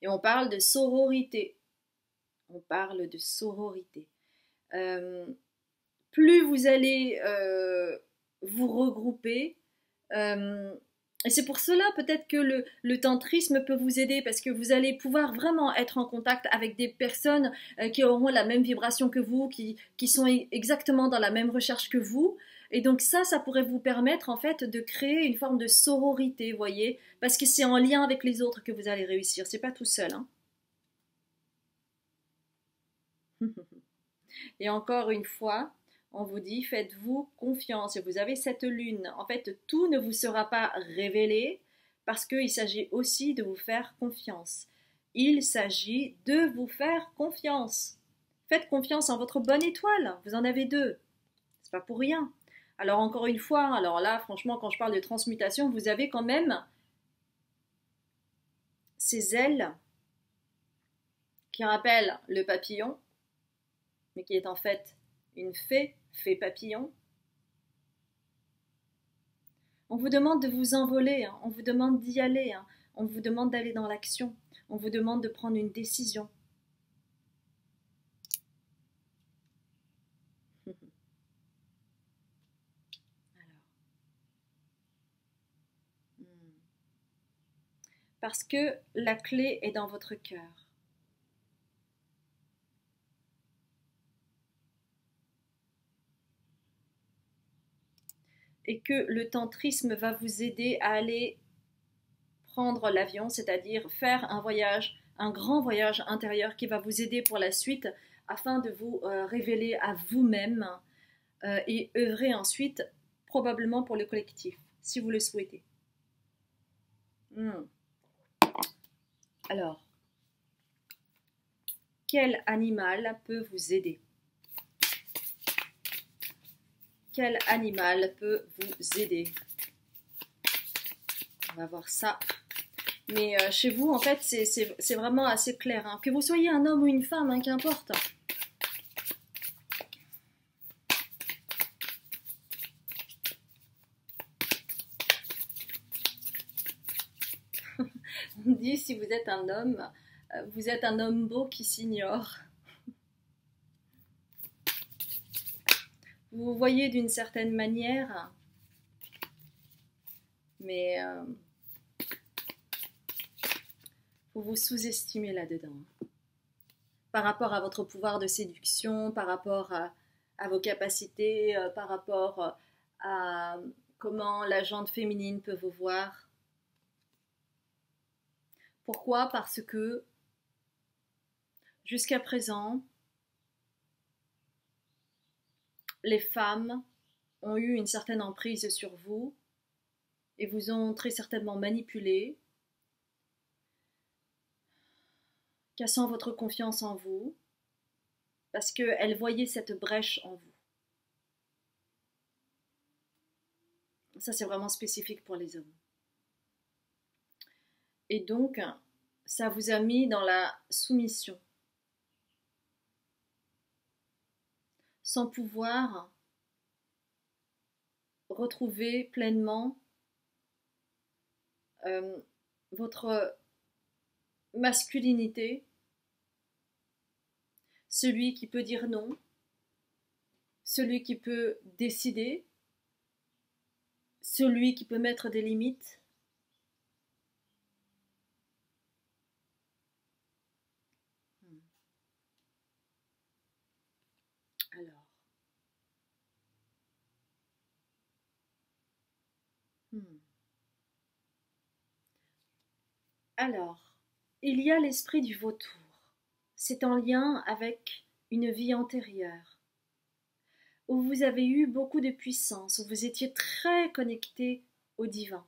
Et on parle de sororité. On parle de sororité. Euh, Plus vous allez vous regrouper, et c'est pour cela peut-être que le tantrisme peut vous aider parce que vous allez pouvoir vraiment être en contact avec des personnes qui auront la même vibration que vous, qui sont exactement dans la même recherche que vous. Et donc ça pourrait vous permettre en fait de créer une forme de sororité, voyez, parce que c'est en lien avec les autres que vous allez réussir, c'est pas tout seul, hein. Et encore une fois, on vous dit, faites-vous confiance. Et vous avez cette lune. En fait, tout ne vous sera pas révélé parce qu'il s'agit aussi de vous faire confiance. Il s'agit de vous faire confiance. Faites confiance en votre bonne étoile. Vous en avez deux. C'est pas pour rien. Alors encore une fois, alors là, franchement, quand je parle de transmutation, vous avez quand même ces ailes qui rappellent le papillon, mais qui est en fait une fée papillon. On vous demande de vous envoler, hein. On vous demande d'y aller, hein. On vous demande d'aller dans l'action, on vous demande de prendre une décision. Alors, parce que la clé est dans votre cœur. Et que le tantrisme va vous aider à aller prendre l'avion, c'est-à-dire faire un voyage, un grand voyage intérieur qui va vous aider pour la suite afin de vous révéler à vous-même et œuvrer ensuite probablement pour le collectif, si vous le souhaitez. Alors, quel animal peut vous aider? Quel animal peut vous aider? On va voir ça. Mais chez vous, en fait, c'est vraiment assez clair, hein. Que vous soyez un homme ou une femme, hein, qu'importe. On dit si vous êtes un homme beau qui s'ignore. Vous vous voyez d'une certaine manière, mais vous vous sous-estimez là-dedans. Par rapport à votre pouvoir de séduction, par rapport à vos capacités, par rapport à comment la jante féminine peut vous voir. Pourquoi? Parce que jusqu'à présent, les femmes ont eu une certaine emprise sur vous et vous ont très certainement manipulé, cassant votre confiance en vous. parce qu'elle voyait cette brèche en vous. Ça, c'est vraiment spécifique pour les hommes. Et donc, ça vous a mis dans la soumission, sans pouvoir retrouver pleinement votre masculinité, celui qui peut dire non, celui qui peut décider, celui qui peut mettre des limites. Alors, alors, il y a l'esprit du vautour. C'est en lien avec une vie antérieure, où vous avez eu beaucoup de puissance, où vous étiez très connecté au divin.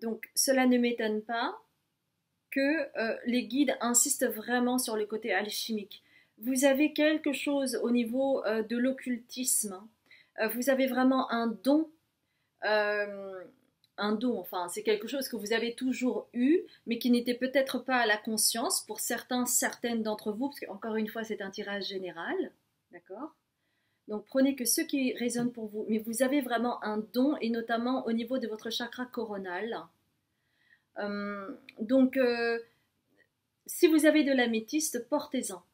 Donc, cela ne m'étonne pas que les guides insistent vraiment sur le côté alchimique. Vous avez quelque chose au niveau de l'occultisme. Vous avez vraiment un don, enfin, c'est quelque chose que vous avez toujours eu, mais qui n'était peut-être pas à la conscience pour certains, certaines d'entre vous, parce qu'encore une fois, c'est un tirage général, d'accord? Donc, prenez que ce qui résonne pour vous, mais vous avez vraiment un don, et notamment au niveau de votre chakra coronal. Donc, si vous avez de l'améthyste, portez-en,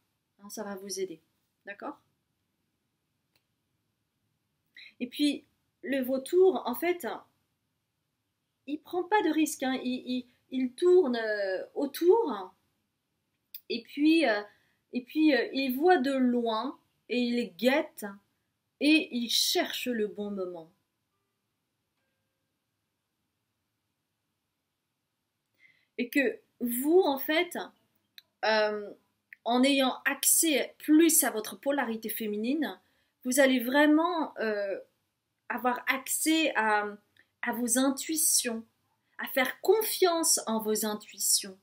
hein, ça va vous aider, d'accord? Et puis, le vautour, en fait, il prend pas de risque, hein. Il tourne autour et puis il voit de loin et il guette et il cherche le bon moment. Et que vous, en fait, euh, en ayant accès plus à votre polarité féminine, vous allez vraiment avoir accès à vos intuitions, à faire confiance en vos intuitions.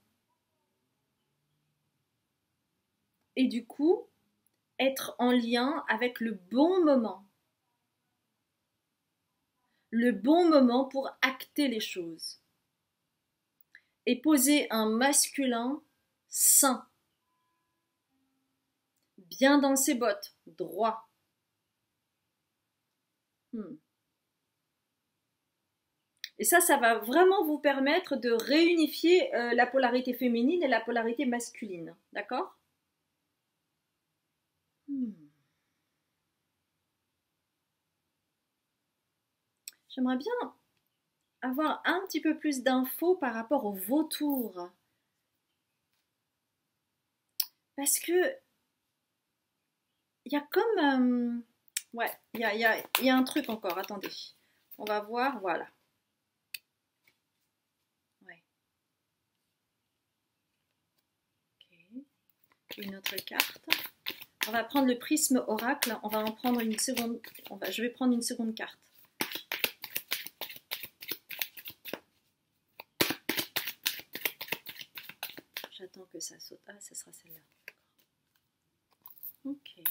Et du coup, être en lien avec le bon moment. Le bon moment pour acter les choses. Et poser un masculin sain. Bien dans ses bottes, droit. Et ça va vraiment vous permettre de réunifier la polarité féminine et la polarité masculine. D'accord? J'aimerais bien avoir un petit peu plus d'infos par rapport au vautour. Parce que il y a comme... ouais, il y a un truc encore, attendez. On va voir, voilà. Ouais. Ok. Une autre carte. On va prendre le prisme oracle. On va en prendre une seconde. Je vais prendre une seconde carte. J'attends que ça saute. Ah, ça sera celle-là. Ok.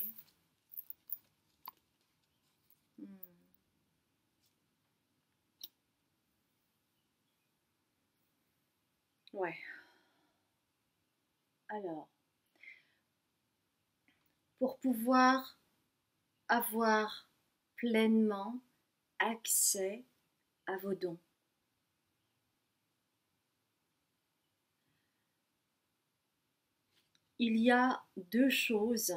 Ouais. Alors, pour pouvoir avoir pleinement accès à vos dons, il y a deux choses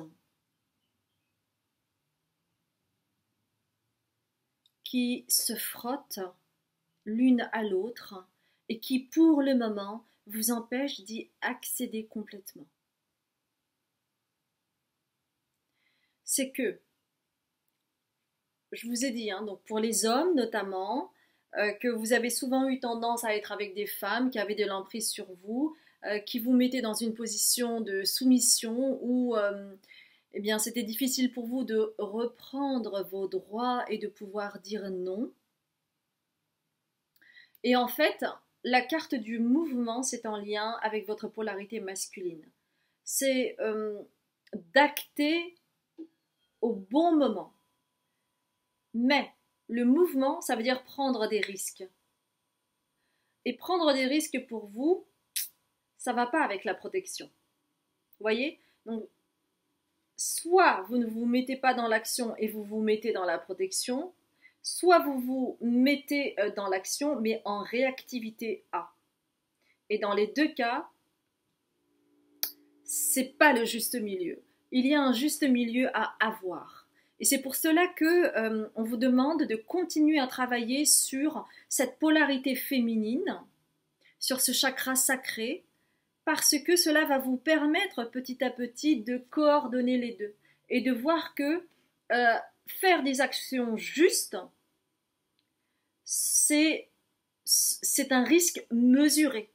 qui se frottent l'une à l'autre et qui, pour le moment, vous empêchent d'y accéder complètement. C'est que, je vous ai dit, hein, donc pour les hommes notamment, que vous avez souvent eu tendance à être avec des femmes qui avaient de l'emprise sur vous, qui vous mettaient dans une position de soumission où eh bien, c'était difficile pour vous de reprendre vos droits et de pouvoir dire non. Et en fait, la carte du mouvement, c'est en lien avec votre polarité masculine. c'est d'acter au bon moment. Mais le mouvement, ça veut dire prendre des risques. Et prendre des risques pour vous, ça ne va pas avec la protection. Vous voyez? Donc, soit vous ne vous mettez pas dans l'action et vous vous mettez dans la protection, soit vous vous mettez dans l'action mais en réactivité A. Et dans les deux cas, c'est pas le juste milieu. Il y a un juste milieu à avoir. Et c'est pour cela que on vous demande de continuer à travailler sur cette polarité féminine, sur ce chakra sacré, parce que cela va vous permettre petit à petit de coordonner les deux et de voir que faire des actions justes, c'est un risque mesuré.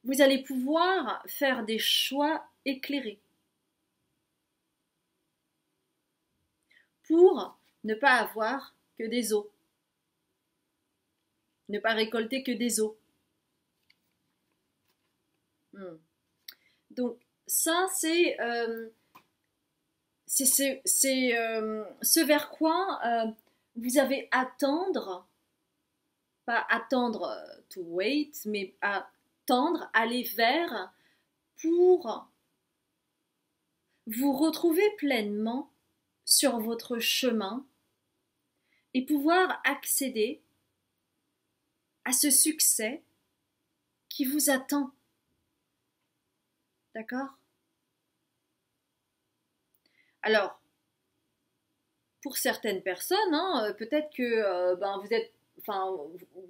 Vous allez pouvoir faire des choix éclairés pour ne pas avoir que des os, ne pas récolter que des os. Donc ça, c'est ce vers quoi vous avez à tendre, pas attendre to wait, mais à tendre, aller vers pour vous retrouver pleinement sur votre chemin et pouvoir accéder à ce succès qui vous attend. D'accord? Alors, pour certaines personnes, hein, peut-être que vous êtes, enfin,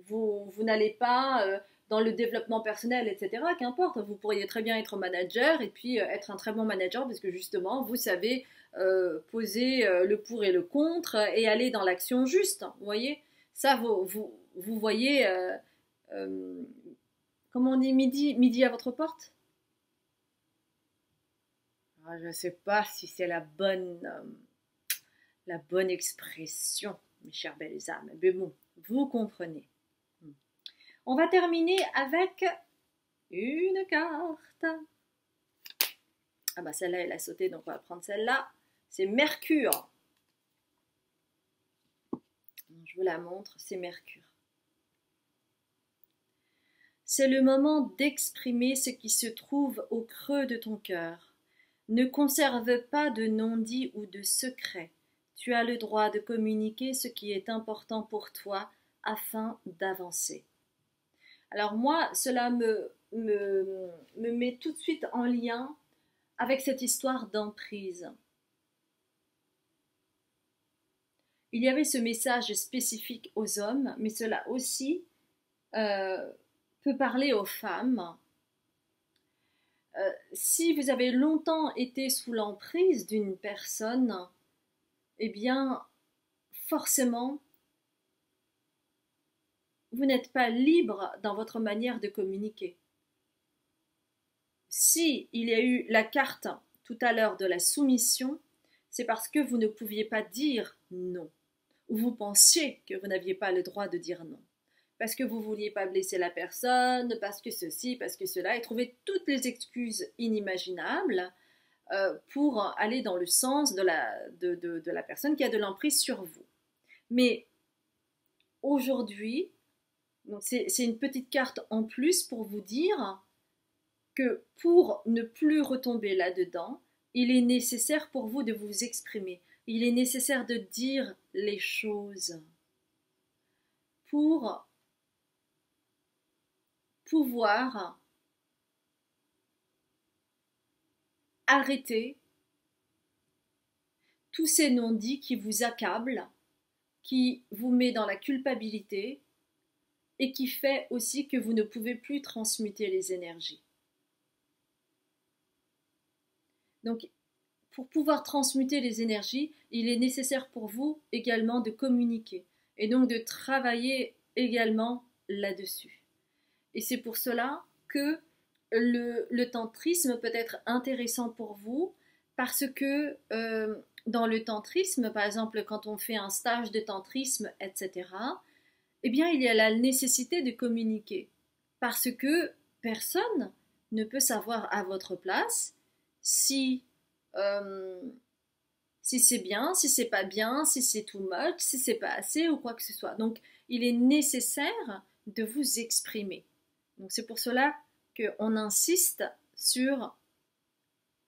vous n'allez pas dans le développement personnel, etc. Qu'importe, vous pourriez très bien être manager et puis être un très bon manager parce que justement, vous savez poser le pour et le contre et aller dans l'action juste. Vous voyez, ça, vous voyez, comment on dit, midi à votre porte? Je ne sais pas si c'est la bonne expression, mes chères belles âmes. Mais bon, vous comprenez. On va terminer avec une carte. Ah bah celle-là, elle a sauté, donc on va prendre celle-là. C'est Mercure. Je vous la montre, c'est Mercure. C'est le moment d'exprimer ce qui se trouve au creux de ton cœur. Ne conserve pas de non-dit ou de secret. Tu as le droit de communiquer ce qui est important pour toi afin d'avancer. Alors moi, cela me met tout de suite en lien avec cette histoire d'emprise. Il y avait ce message spécifique aux hommes, mais cela aussi peut parler aux femmes. Si vous avez longtemps été sous l'emprise d'une personne, eh bien, forcément, vous n'êtes pas libre dans votre manière de communiquer. Si il y a eu la carte tout à l'heure de la soumission, c'est parce que vous ne pouviez pas dire non, ou vous pensiez que vous n'aviez pas le droit de dire non. Parce que vous ne vouliez pas blesser la personne, parce que ceci, parce que cela, et trouver toutes les excuses inimaginables pour aller dans le sens de la personne qui a de l'emprise sur vous. Mais aujourd'hui, c'est une petite carte en plus pour vous dire que pour ne plus retomber là-dedans, il est nécessaire pour vous de vous exprimer. Il est nécessaire de dire les choses pour pouvoir arrêter tous ces non-dits qui vous accablent, qui vous met dans la culpabilité et qui fait aussi que vous ne pouvez plus transmuter les énergies. Donc, pour pouvoir transmuter les énergies, il est nécessaire pour vous également de communiquer et donc de travailler également là-dessus. Et c'est pour cela que le tantrisme peut être intéressant pour vous parce que dans le tantrisme, par exemple, quand on fait un stage de tantrisme, etc., eh bien, il y a la nécessité de communiquer parce que personne ne peut savoir à votre place si, euh, si c'est bien, si c'est pas bien, si c'est too much, si c'est pas assez ou quoi que ce soit. Donc, il est nécessaire de vous exprimer. Donc, c'est pour cela qu'on insiste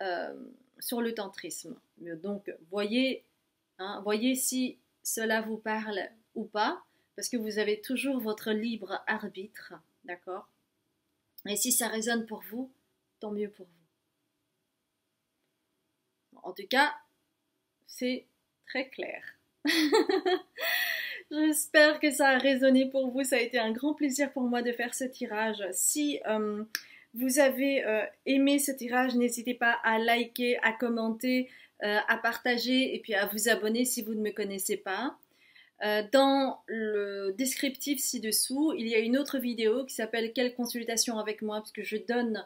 euh, sur le tantrisme. Donc, voyez si cela vous parle ou pas, parce que vous avez toujours votre libre arbitre, d'accord? Et si ça résonne pour vous, tant mieux pour vous. En tout cas, c'est très clair. J'espère que ça a résonné pour vous. Ça a été un grand plaisir pour moi de faire ce tirage. Si vous avez aimé ce tirage, n'hésitez pas à liker, à commenter, à partager et puis à vous abonner si vous ne me connaissez pas. Dans le descriptif ci-dessous, il y a une autre vidéo qui s'appelle Quelle consultation avec moi, parce que je donne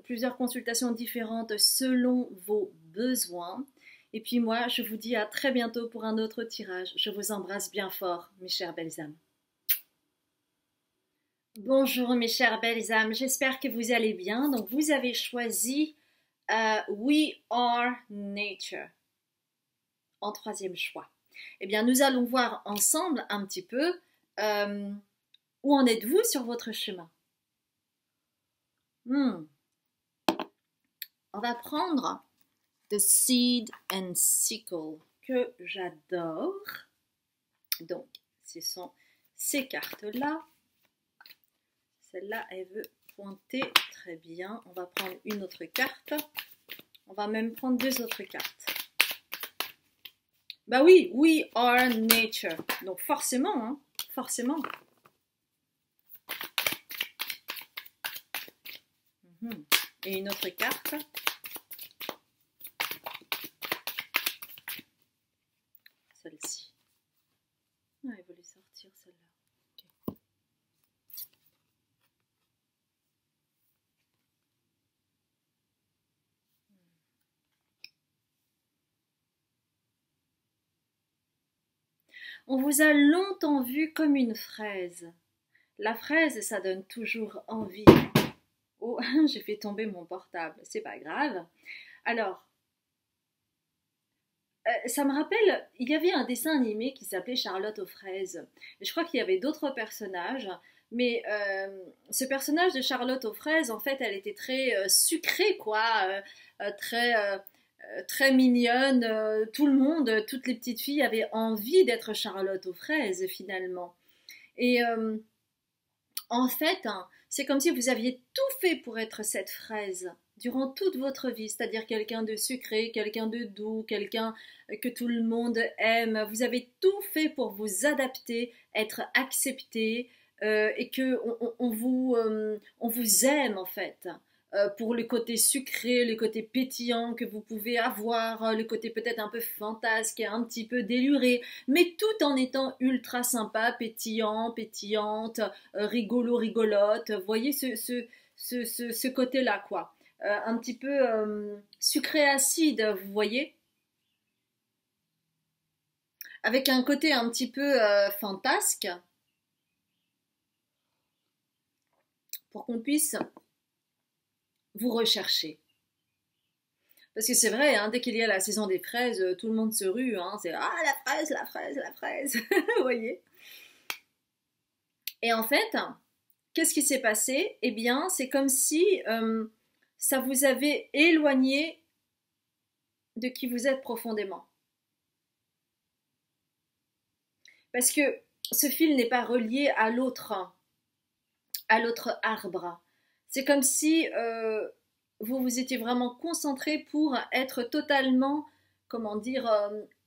plusieurs consultations différentes selon vos besoins. Et puis moi, je vous dis à très bientôt pour un autre tirage. Je vous embrasse bien fort, mes chères belles âmes. Bonjour mes chères belles âmes, j'espère que vous allez bien. Donc vous avez choisi We Are Nature en troisième choix. Eh bien, nous allons voir ensemble un petit peu où en êtes-vous sur votre chemin. On va prendre The Seed and Sickle, que j'adore. Donc, ce sont ces cartes-là. Celle-là, elle veut pointer très bien. On va prendre une autre carte. On va même prendre deux autres cartes. Bah oui, We Are Nature. Donc forcément, hein, forcément. Et une autre carte. Celle-ci. Ah, il voulait sortir celle-là. Okay. On vous a longtemps vu comme une fraise. La fraise, ça donne toujours envie. Oh, j'ai fait tomber mon portable, c'est pas grave. Alors, ça me rappelle, il y avait un dessin animé qui s'appelait Charlotte aux fraises. Je crois qu'il y avait d'autres personnages, mais ce personnage de Charlotte aux fraises, en fait, elle était très sucrée, quoi, très mignonne. Tout le monde, toutes les petites filles avaient envie d'être Charlotte aux fraises, finalement. Et en fait, hein, c'est comme si vous aviez tout fait pour être cette fraise durant toute votre vie, c'est-à-dire quelqu'un de sucré, quelqu'un de doux, quelqu'un que tout le monde aime. Vous avez tout fait pour vous adapter, être accepté et que on vous aime en fait. Pour le côté sucré, le côté pétillant que vous pouvez avoir, le côté peut-être un peu fantasque et un petit peu déluré, mais tout en étant ultra sympa, pétillant, pétillante, rigolo, rigolote. Vous voyez ce côté-là, quoi. Un petit peu sucré acide, vous voyez, avec un côté un petit peu fantasque, pour qu'on puisse vous rechercher. Parce que c'est vrai, hein, dès qu'il y a la saison des fraises, tout le monde se rue. Hein, c'est ah la fraise, la fraise, la fraise. Vous voyez. Et en fait, qu'est-ce qui s'est passé? Eh bien, c'est comme si ça vous avait éloigné de qui vous êtes profondément. Parce que ce fil n'est pas relié à l'autre arbre. C'est comme si vous vous étiez vraiment concentré pour être totalement, comment dire,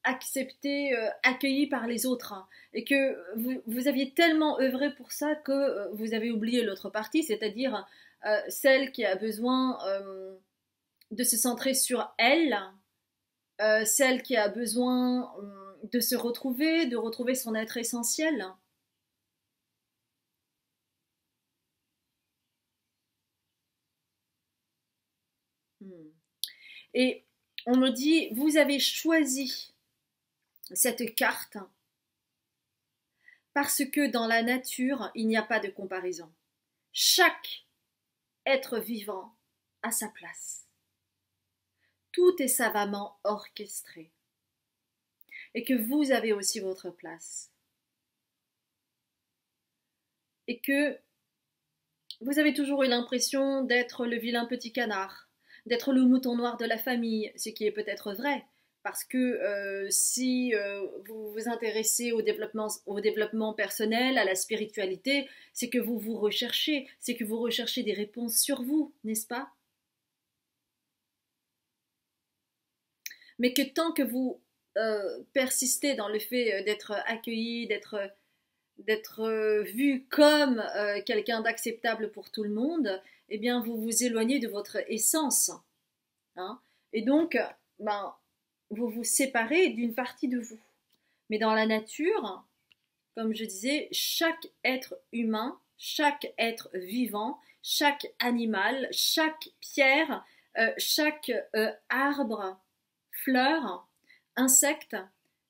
accepté, accueilli par les autres. Hein, et que vous aviez tellement œuvré pour ça que vous avez oublié l'autre partie, c'est-à-dire celle qui a besoin de se centrer sur elle, celle qui a besoin de se retrouver, de retrouver son être essentiel. Et on me dit, vous avez choisi cette carte parce que dans la nature, il n'y a pas de comparaison. Chaque être vivant à sa place. Tout est savamment orchestré. Et que vous avez aussi votre place. Et que vous avez toujours eu l'impression d'être le vilain petit canard, d'être le mouton noir de la famille, ce qui est peut-être vrai, parce que si vous vous intéressez au développement personnel, à la spiritualité, c'est que vous vous recherchez, c'est que vous recherchez des réponses sur vous, n'est-ce pas? Mais que tant que vous persistez dans le fait d'être accueilli, d'être vu comme quelqu'un d'acceptable pour tout le monde, eh bien vous vous éloignez de votre essence. Hein. Et donc, ben, vous vous séparez d'une partie de vous. Mais dans la nature, comme je disais, chaque être humain, chaque être vivant, chaque animal, chaque pierre, chaque arbre, fleur, insecte,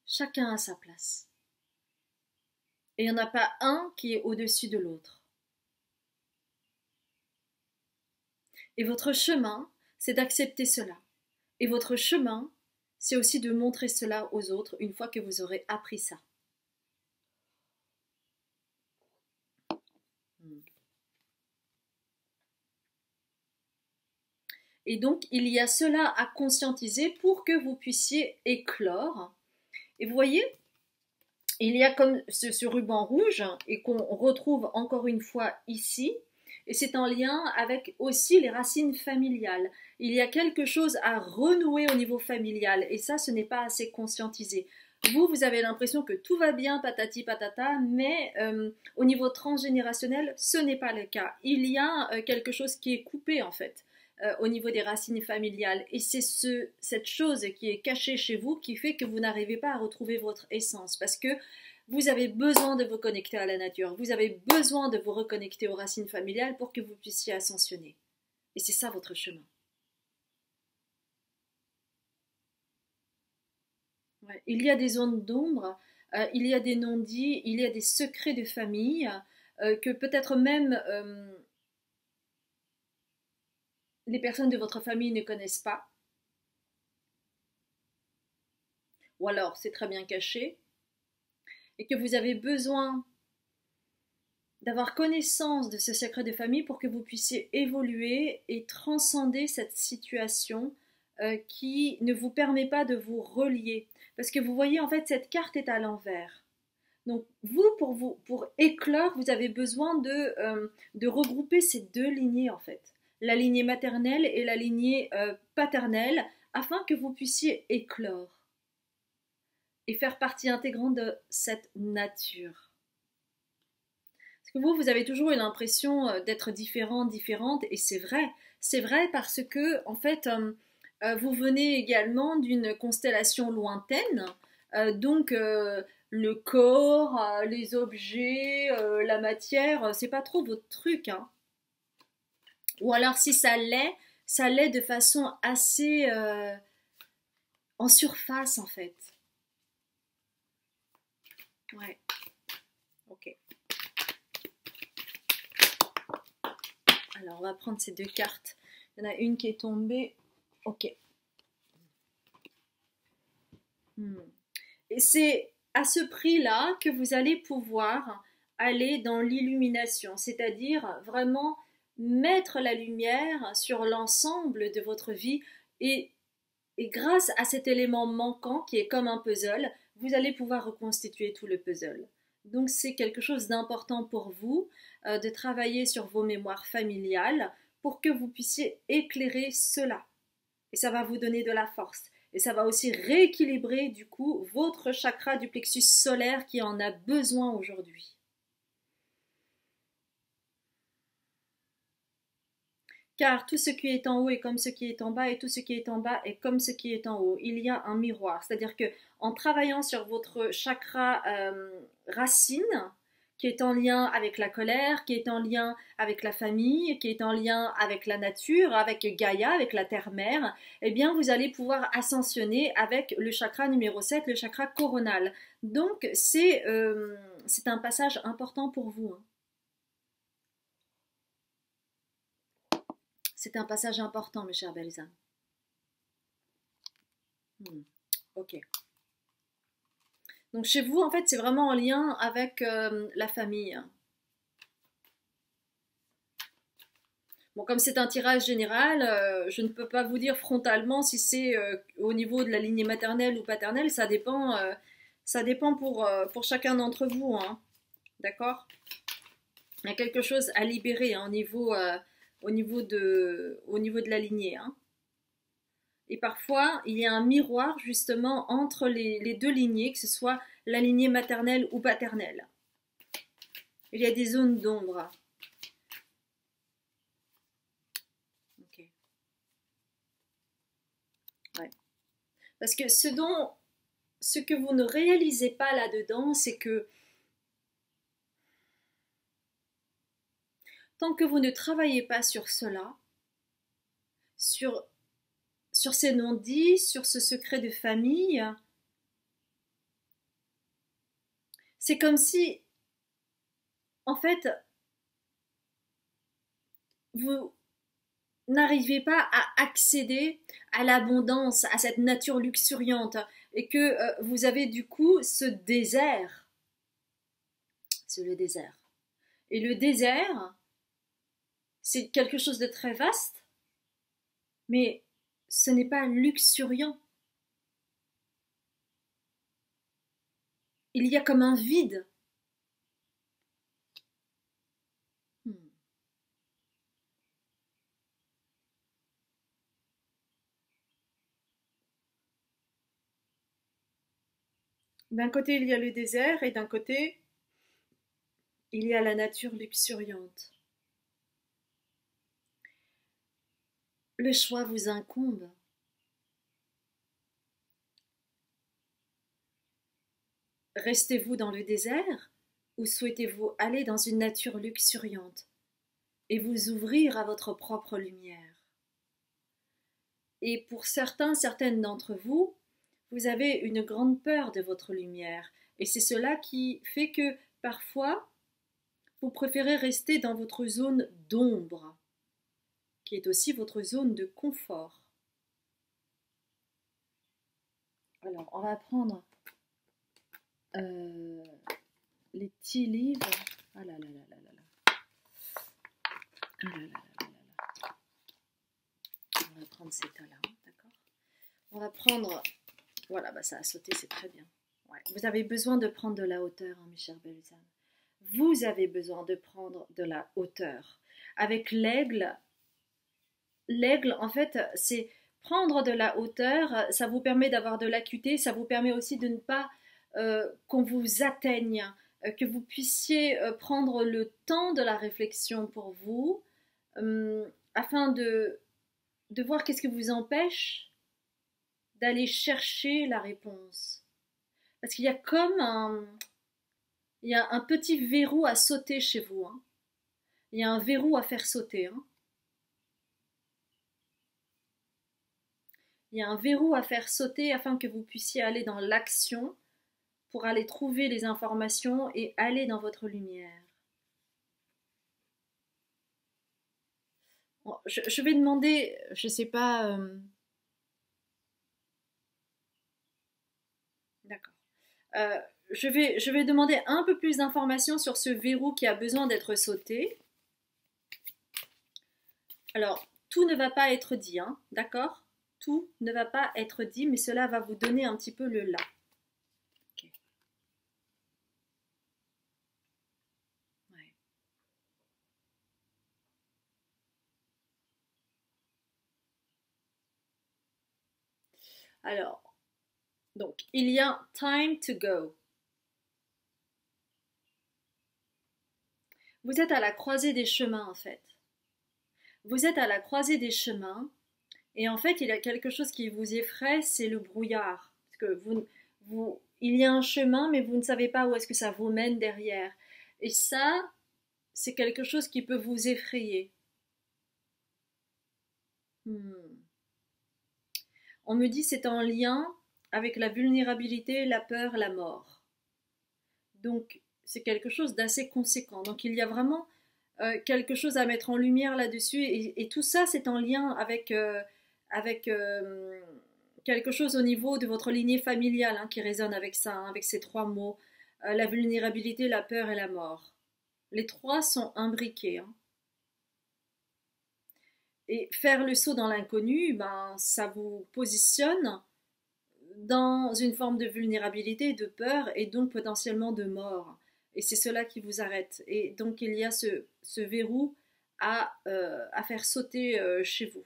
chacun a sa place. Et il n'y en a pas un qui est au-dessus de l'autre. Et votre chemin, c'est d'accepter cela. Et votre chemin, c'est aussi de montrer cela aux autres une fois que vous aurez appris ça. Et donc, il y a cela à conscientiser pour que vous puissiez éclore. Et vous voyez, il y a comme ce ruban rouge et qu'on retrouve encore une fois ici. Et c'est en lien avec aussi les racines familiales. Il y a quelque chose à renouer au niveau familial et ça, ce n'est pas assez conscientisé. Vous avez l'impression que tout va bien, patati patata, mais au niveau transgénérationnel, ce n'est pas le cas. Il y a quelque chose qui est coupé en fait au niveau des racines familiales. Et c'est cette chose qui est cachée chez vous qui fait que vous n'arrivez pas à retrouver votre essence parce que vous avez besoin de vous connecter à la nature. Vous avez besoin de vous reconnecter aux racines familiales pour que vous puissiez ascensionner. Et c'est ça votre chemin. Ouais. Il y a des zones d'ombre, il y a des non-dits, il y a des secrets de famille que peut-être même les personnes de votre famille ne connaissent pas. Ou alors c'est très bien caché. Et que vous avez besoin d'avoir connaissance de ce secret de famille pour que vous puissiez évoluer et transcender cette situation qui ne vous permet pas de vous relier. Parce que vous voyez, en fait, cette carte est à l'envers. Donc, pour éclore, vous avez besoin de regrouper ces deux lignées, en fait. La lignée maternelle et la lignée paternelle, afin que vous puissiez éclore et faire partie intégrante de cette nature. Parce que vous avez toujours eu l'impression d'être différente, et c'est vrai parce que, en fait, vous venez également d'une constellation lointaine, donc le corps, les objets, la matière, c'est pas trop votre truc, hein. Ou alors si ça l'est de façon assez en surface en fait. Ouais, ok. Alors on va prendre ces deux cartes. Il y en a une qui est tombée. Ok. Et c'est à ce prix-là que vous allez pouvoir aller dans l'illumination, c'est-à-dire vraiment mettre la lumière sur l'ensemble de votre vie et grâce à cet élément manquant qui est comme un puzzle, vous allez pouvoir reconstituer tout le puzzle. Donc c'est quelque chose d'important pour vous de travailler sur vos mémoires familiales pour que vous puissiez éclairer cela. Et ça va vous donner de la force. Et ça va aussi rééquilibrer du coup votre chakra du plexus solaire qui en a besoin aujourd'hui. Car tout ce qui est en haut est comme ce qui est en bas et tout ce qui est en bas est comme ce qui est en haut. Il y a un miroir. C'est-à-dire que en travaillant sur votre chakra racine, qui est en lien avec la colère, qui est en lien avec la famille, qui est en lien avec la nature, avec Gaïa, avec la terre-mère, eh bien vous allez pouvoir ascensionner avec le chakra numéro 7, le chakra coronal. Donc c'est un passage important pour vous. Hein. C'est un passage important, mes chères belles âmes. Ok. Donc chez vous, en fait, c'est vraiment en lien avec la famille. Bon, comme c'est un tirage général, je ne peux pas vous dire frontalement si c'est au niveau de la lignée maternelle ou paternelle. Ça dépend pour chacun d'entre vous, hein. D'accord? Il y a quelque chose à libérer hein, au niveau de la lignée, hein. Et parfois, il y a un miroir justement entre les deux lignées, que ce soit la lignée maternelle ou paternelle. Il y a des zones d'ombre. Ok. Ouais. Parce que ce que vous ne réalisez pas là-dedans, c'est que tant que vous ne travaillez pas sur cela, sur ces non-dits, sur ce secret de famille, c'est comme si, en fait, vous n'arrivez pas à accéder à l'abondance, à cette nature luxuriante, et que vous avez du coup ce désert. C'est le désert. Et le désert, c'est quelque chose de très vaste, mais ce n'est pas luxuriant. Il y a comme un vide. D'un côté, il y a le désert et d'un côté, il y a la nature luxuriante. Le choix vous incombe. Restez-vous dans le désert ou souhaitez-vous aller dans une nature luxuriante et vous ouvrir à votre propre lumière? Et pour certaines d'entre vous, vous avez une grande peur de votre lumière. Et c'est cela qui fait que parfois, vous préférez rester dans votre zone d'ombre, qui est aussi votre zone de confort. Alors, on va prendre les tea leaves. Ah là là là là là là. Ah là là là là là. On va prendre ces tas-là, d'accord? On va prendre... Voilà, bah ça a sauté, c'est très bien. Ouais. Vous avez besoin de prendre de la hauteur, hein, mes chères belles âmes. Vous avez besoin de prendre de la hauteur. Avec l'aigle, en fait, c'est prendre de la hauteur, ça vous permet d'avoir de l'acuité, ça vous permet aussi de ne pas qu'on vous atteigne, que vous puissiez prendre le temps de la réflexion pour vous, afin de voir qu'est-ce que vous empêche d'aller chercher la réponse. Parce qu'il y a comme il y a un petit verrou à sauter chez vous, hein. Il y a un verrou à faire sauter, hein. Il y a un verrou à faire sauter afin que vous puissiez aller dans l'action pour aller trouver les informations et aller dans votre lumière. Bon, je vais demander, je ne sais pas... D'accord. Je vais demander un peu plus d'informations sur ce verrou qui a besoin d'être sauté. Alors, tout ne va pas être dit, hein, d'accord? Tout ne va pas être dit, mais cela va vous donner un petit peu le là. Okay. Ouais. Alors, donc, il y a time to go. Vous êtes à la croisée des chemins, en fait. Vous êtes à la croisée des chemins, et en fait, il y a quelque chose qui vous effraie, c'est le brouillard. Parce que il y a un chemin, mais vous ne savez pas où est-ce que ça vous mène derrière. Et ça, c'est quelque chose qui peut vous effrayer. On me dit c'est en lien avec la vulnérabilité, la peur, la mort. Donc, c'est quelque chose d'assez conséquent. Donc, il y a vraiment quelque chose à mettre en lumière là-dessus. Et tout ça, c'est en lien avec quelque chose au niveau de votre lignée familiale hein, qui résonne avec ça, hein, avec ces trois mots. La vulnérabilité, la peur et la mort. Les trois sont imbriqués. Hein. Et faire le saut dans l'inconnu, ben, ça vous positionne dans une forme de vulnérabilité, de peur et donc potentiellement de mort. Et c'est cela qui vous arrête. Et donc il y a ce verrou à faire sauter chez vous.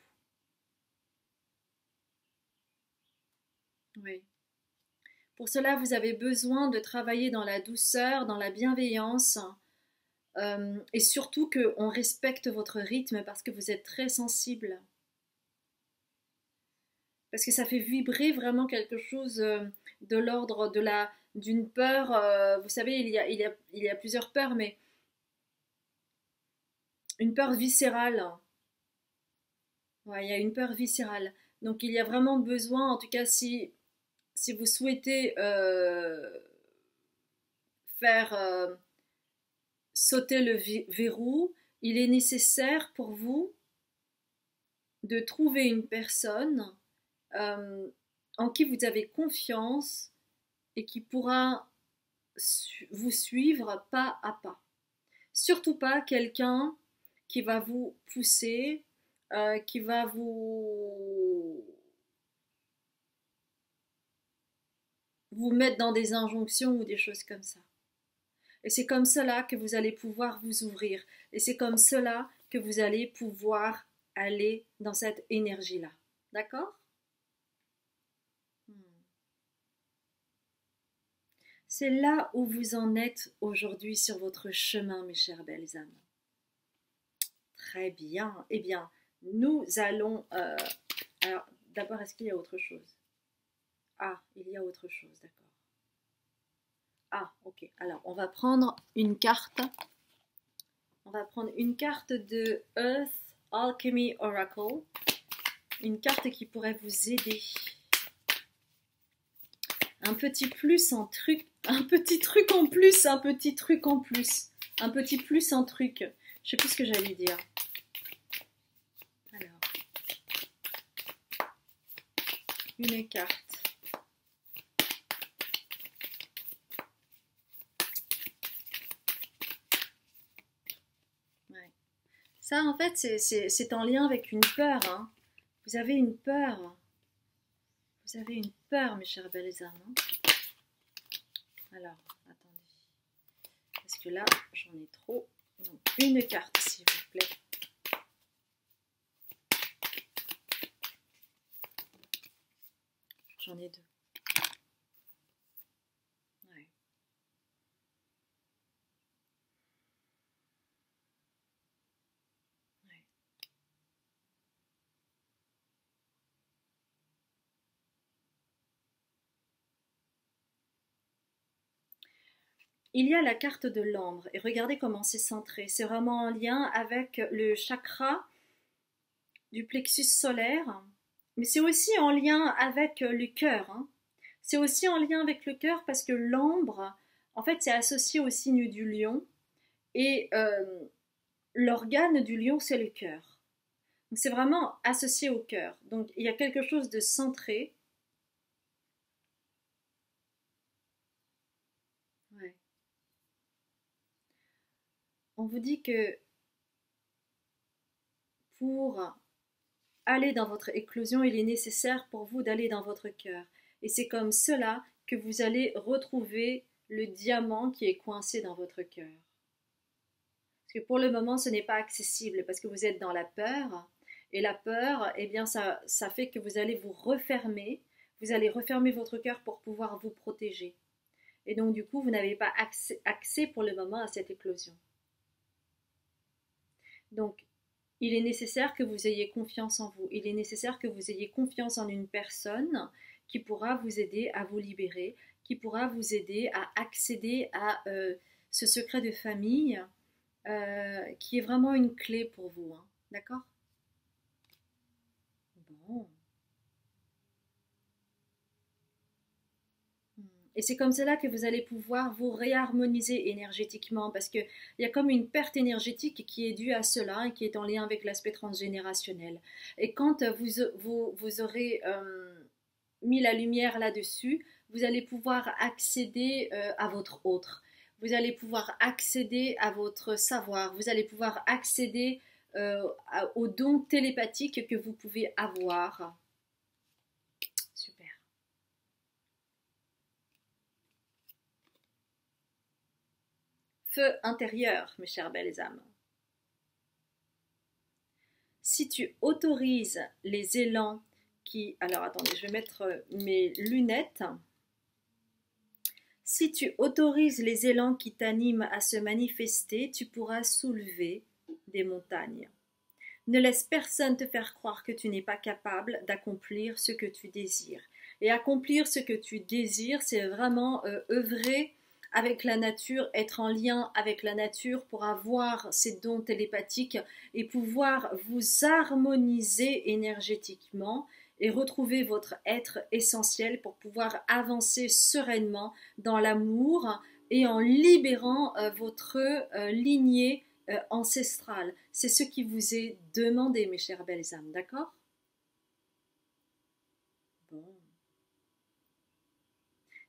Oui. Pour cela, vous avez besoin de travailler dans la douceur, dans la bienveillance, et surtout qu'on respecte votre rythme parce que vous êtes très sensible. Parce que ça fait vibrer vraiment quelque chose de l'ordre d'une peur. Vous savez, il y a plusieurs peurs, mais une peur viscérale. Ouais, il y a une peur viscérale. Donc il y a vraiment besoin, en tout cas si vous souhaitez faire sauter le verrou, il est nécessaire pour vous de trouver une personne en qui vous avez confiance et qui pourra vous suivre pas à pas. Surtout pas quelqu'un qui va vous pousser, qui va vous mettre dans des injonctions ou des choses comme ça. Et c'est comme cela que vous allez pouvoir vous ouvrir. Et c'est comme cela que vous allez pouvoir aller dans cette énergie-là. D'accord? C'est là où vous en êtes aujourd'hui sur votre chemin, mes chères belles âmes. Très bien. Eh bien, nous allons... alors, d'abord, est-ce qu'il y a autre chose? Ah, il y a autre chose, d'accord. Ah, ok. Alors, on va prendre une carte. On va prendre une carte de Earth Alchemy Oracle. Une carte qui pourrait vous aider. Un petit plus en truc. Un petit truc en plus. Un petit truc en plus. Un petit plus en truc. Je sais plus ce que j'allais dire. Alors. Une carte. Ouais. Ça, en fait, c'est en lien avec une peur. Hein. Vous avez une peur. Vous avez une peur, mes chères belles âmes. Hein. Alors, attendez. Parce que là, j'en ai trop. Donc, une carte, s'il vous plaît. J'en ai deux. Ouais. Ouais. Il y a la carte de l'ambre et regardez comment c'est centré. C'est vraiment en lien avec le chakra du plexus solaire, mais c'est aussi en lien avec le cœur. Hein. C'est aussi en lien avec le cœur parce que l'ambre, en fait, c'est associé au signe du lion et l'organe du lion, c'est le cœur. Donc c'est vraiment associé au cœur. Donc il y a quelque chose de centré. Ouais. On vous dit que pour aller dans votre éclosion, il est nécessaire pour vous d'aller dans votre cœur. Et c'est comme cela que vous allez retrouver le diamant qui est coincé dans votre cœur. Parce que pour le moment, ce n'est pas accessible parce que vous êtes dans la peur. Et la peur, eh bien, ça fait que vous allez vous refermer. Vous allez refermer votre cœur pour pouvoir vous protéger. Et donc, du coup, vous n'avez pas accès pour le moment à cette éclosion. Donc, il est nécessaire que vous ayez confiance en vous. Il est nécessaire que vous ayez confiance en une personne qui pourra vous aider à vous libérer, qui pourra vous aider à accéder à ce secret de famille qui est vraiment une clé pour vous. Hein. D'accord? Bon. Et c'est comme cela que vous allez pouvoir vous réharmoniser énergétiquement parce qu'il y a comme une perte énergétique qui est due à cela et qui est en lien avec l'aspect transgénérationnel. Et quand vous aurez mis la lumière là-dessus, vous allez pouvoir accéder à votre autre. Vous allez pouvoir accéder à votre savoir. Vous allez pouvoir accéder aux dons télépathiques que vous pouvez avoir. Super. Feu intérieur, mes chères belles âmes. Si tu autorises les élans qui... Alors attendez, je vais mettre mes lunettes. Si tu autorises les élans qui t'animent à se manifester, tu pourras soulever des montagnes. Ne laisse personne te faire croire que tu n'es pas capable d'accomplir ce que tu désires. Et accomplir ce que tu désires, c'est vraiment œuvrer avec la nature, être en lien avec la nature pour avoir ces dons télépathiques et pouvoir vous harmoniser énergétiquement et retrouver votre être essentiel pour pouvoir avancer sereinement dans l'amour et en libérant votre lignée ancestrale. C'est ce qui vous est demandé, mes chères belles âmes, d'accord? Bon.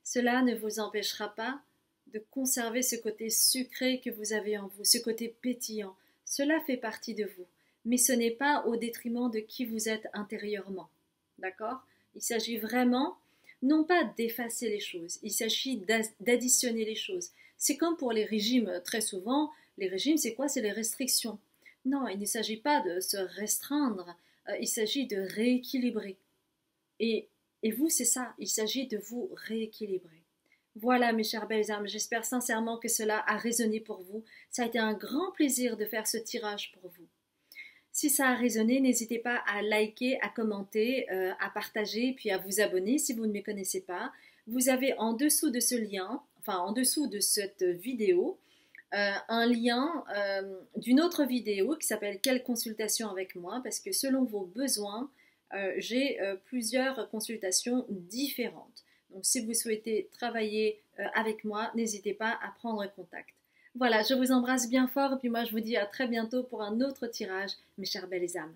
Cela ne vous empêchera pas de conserver ce côté sucré que vous avez en vous, ce côté pétillant. Cela fait partie de vous, mais ce n'est pas au détriment de qui vous êtes intérieurement. D'accord? Il s'agit vraiment, non pas d'effacer les choses, il s'agit d'additionner les choses. C'est comme pour les régimes, très souvent, les régimes, c'est quoi? C'est les restrictions. Non, il ne s'agit pas de se restreindre, il s'agit de rééquilibrer. Et vous, c'est ça, il s'agit de vous rééquilibrer. Voilà, mes chères belles âmes, j'espère sincèrement que cela a résonné pour vous. Ça a été un grand plaisir de faire ce tirage pour vous. Si ça a résonné, n'hésitez pas à liker, à commenter, à partager, puis à vous abonner si vous ne me connaissez pas. Vous avez en dessous de ce lien, enfin en dessous de cette vidéo, un lien d'une autre vidéo qui s'appelle Quelle consultation avec moi, parce que selon vos besoins, j'ai plusieurs consultations différentes. Donc si vous souhaitez travailler avec moi, n'hésitez pas à prendre contact. Voilà, je vous embrasse bien fort et puis moi je vous dis à très bientôt pour un autre tirage, mes chères belles âmes.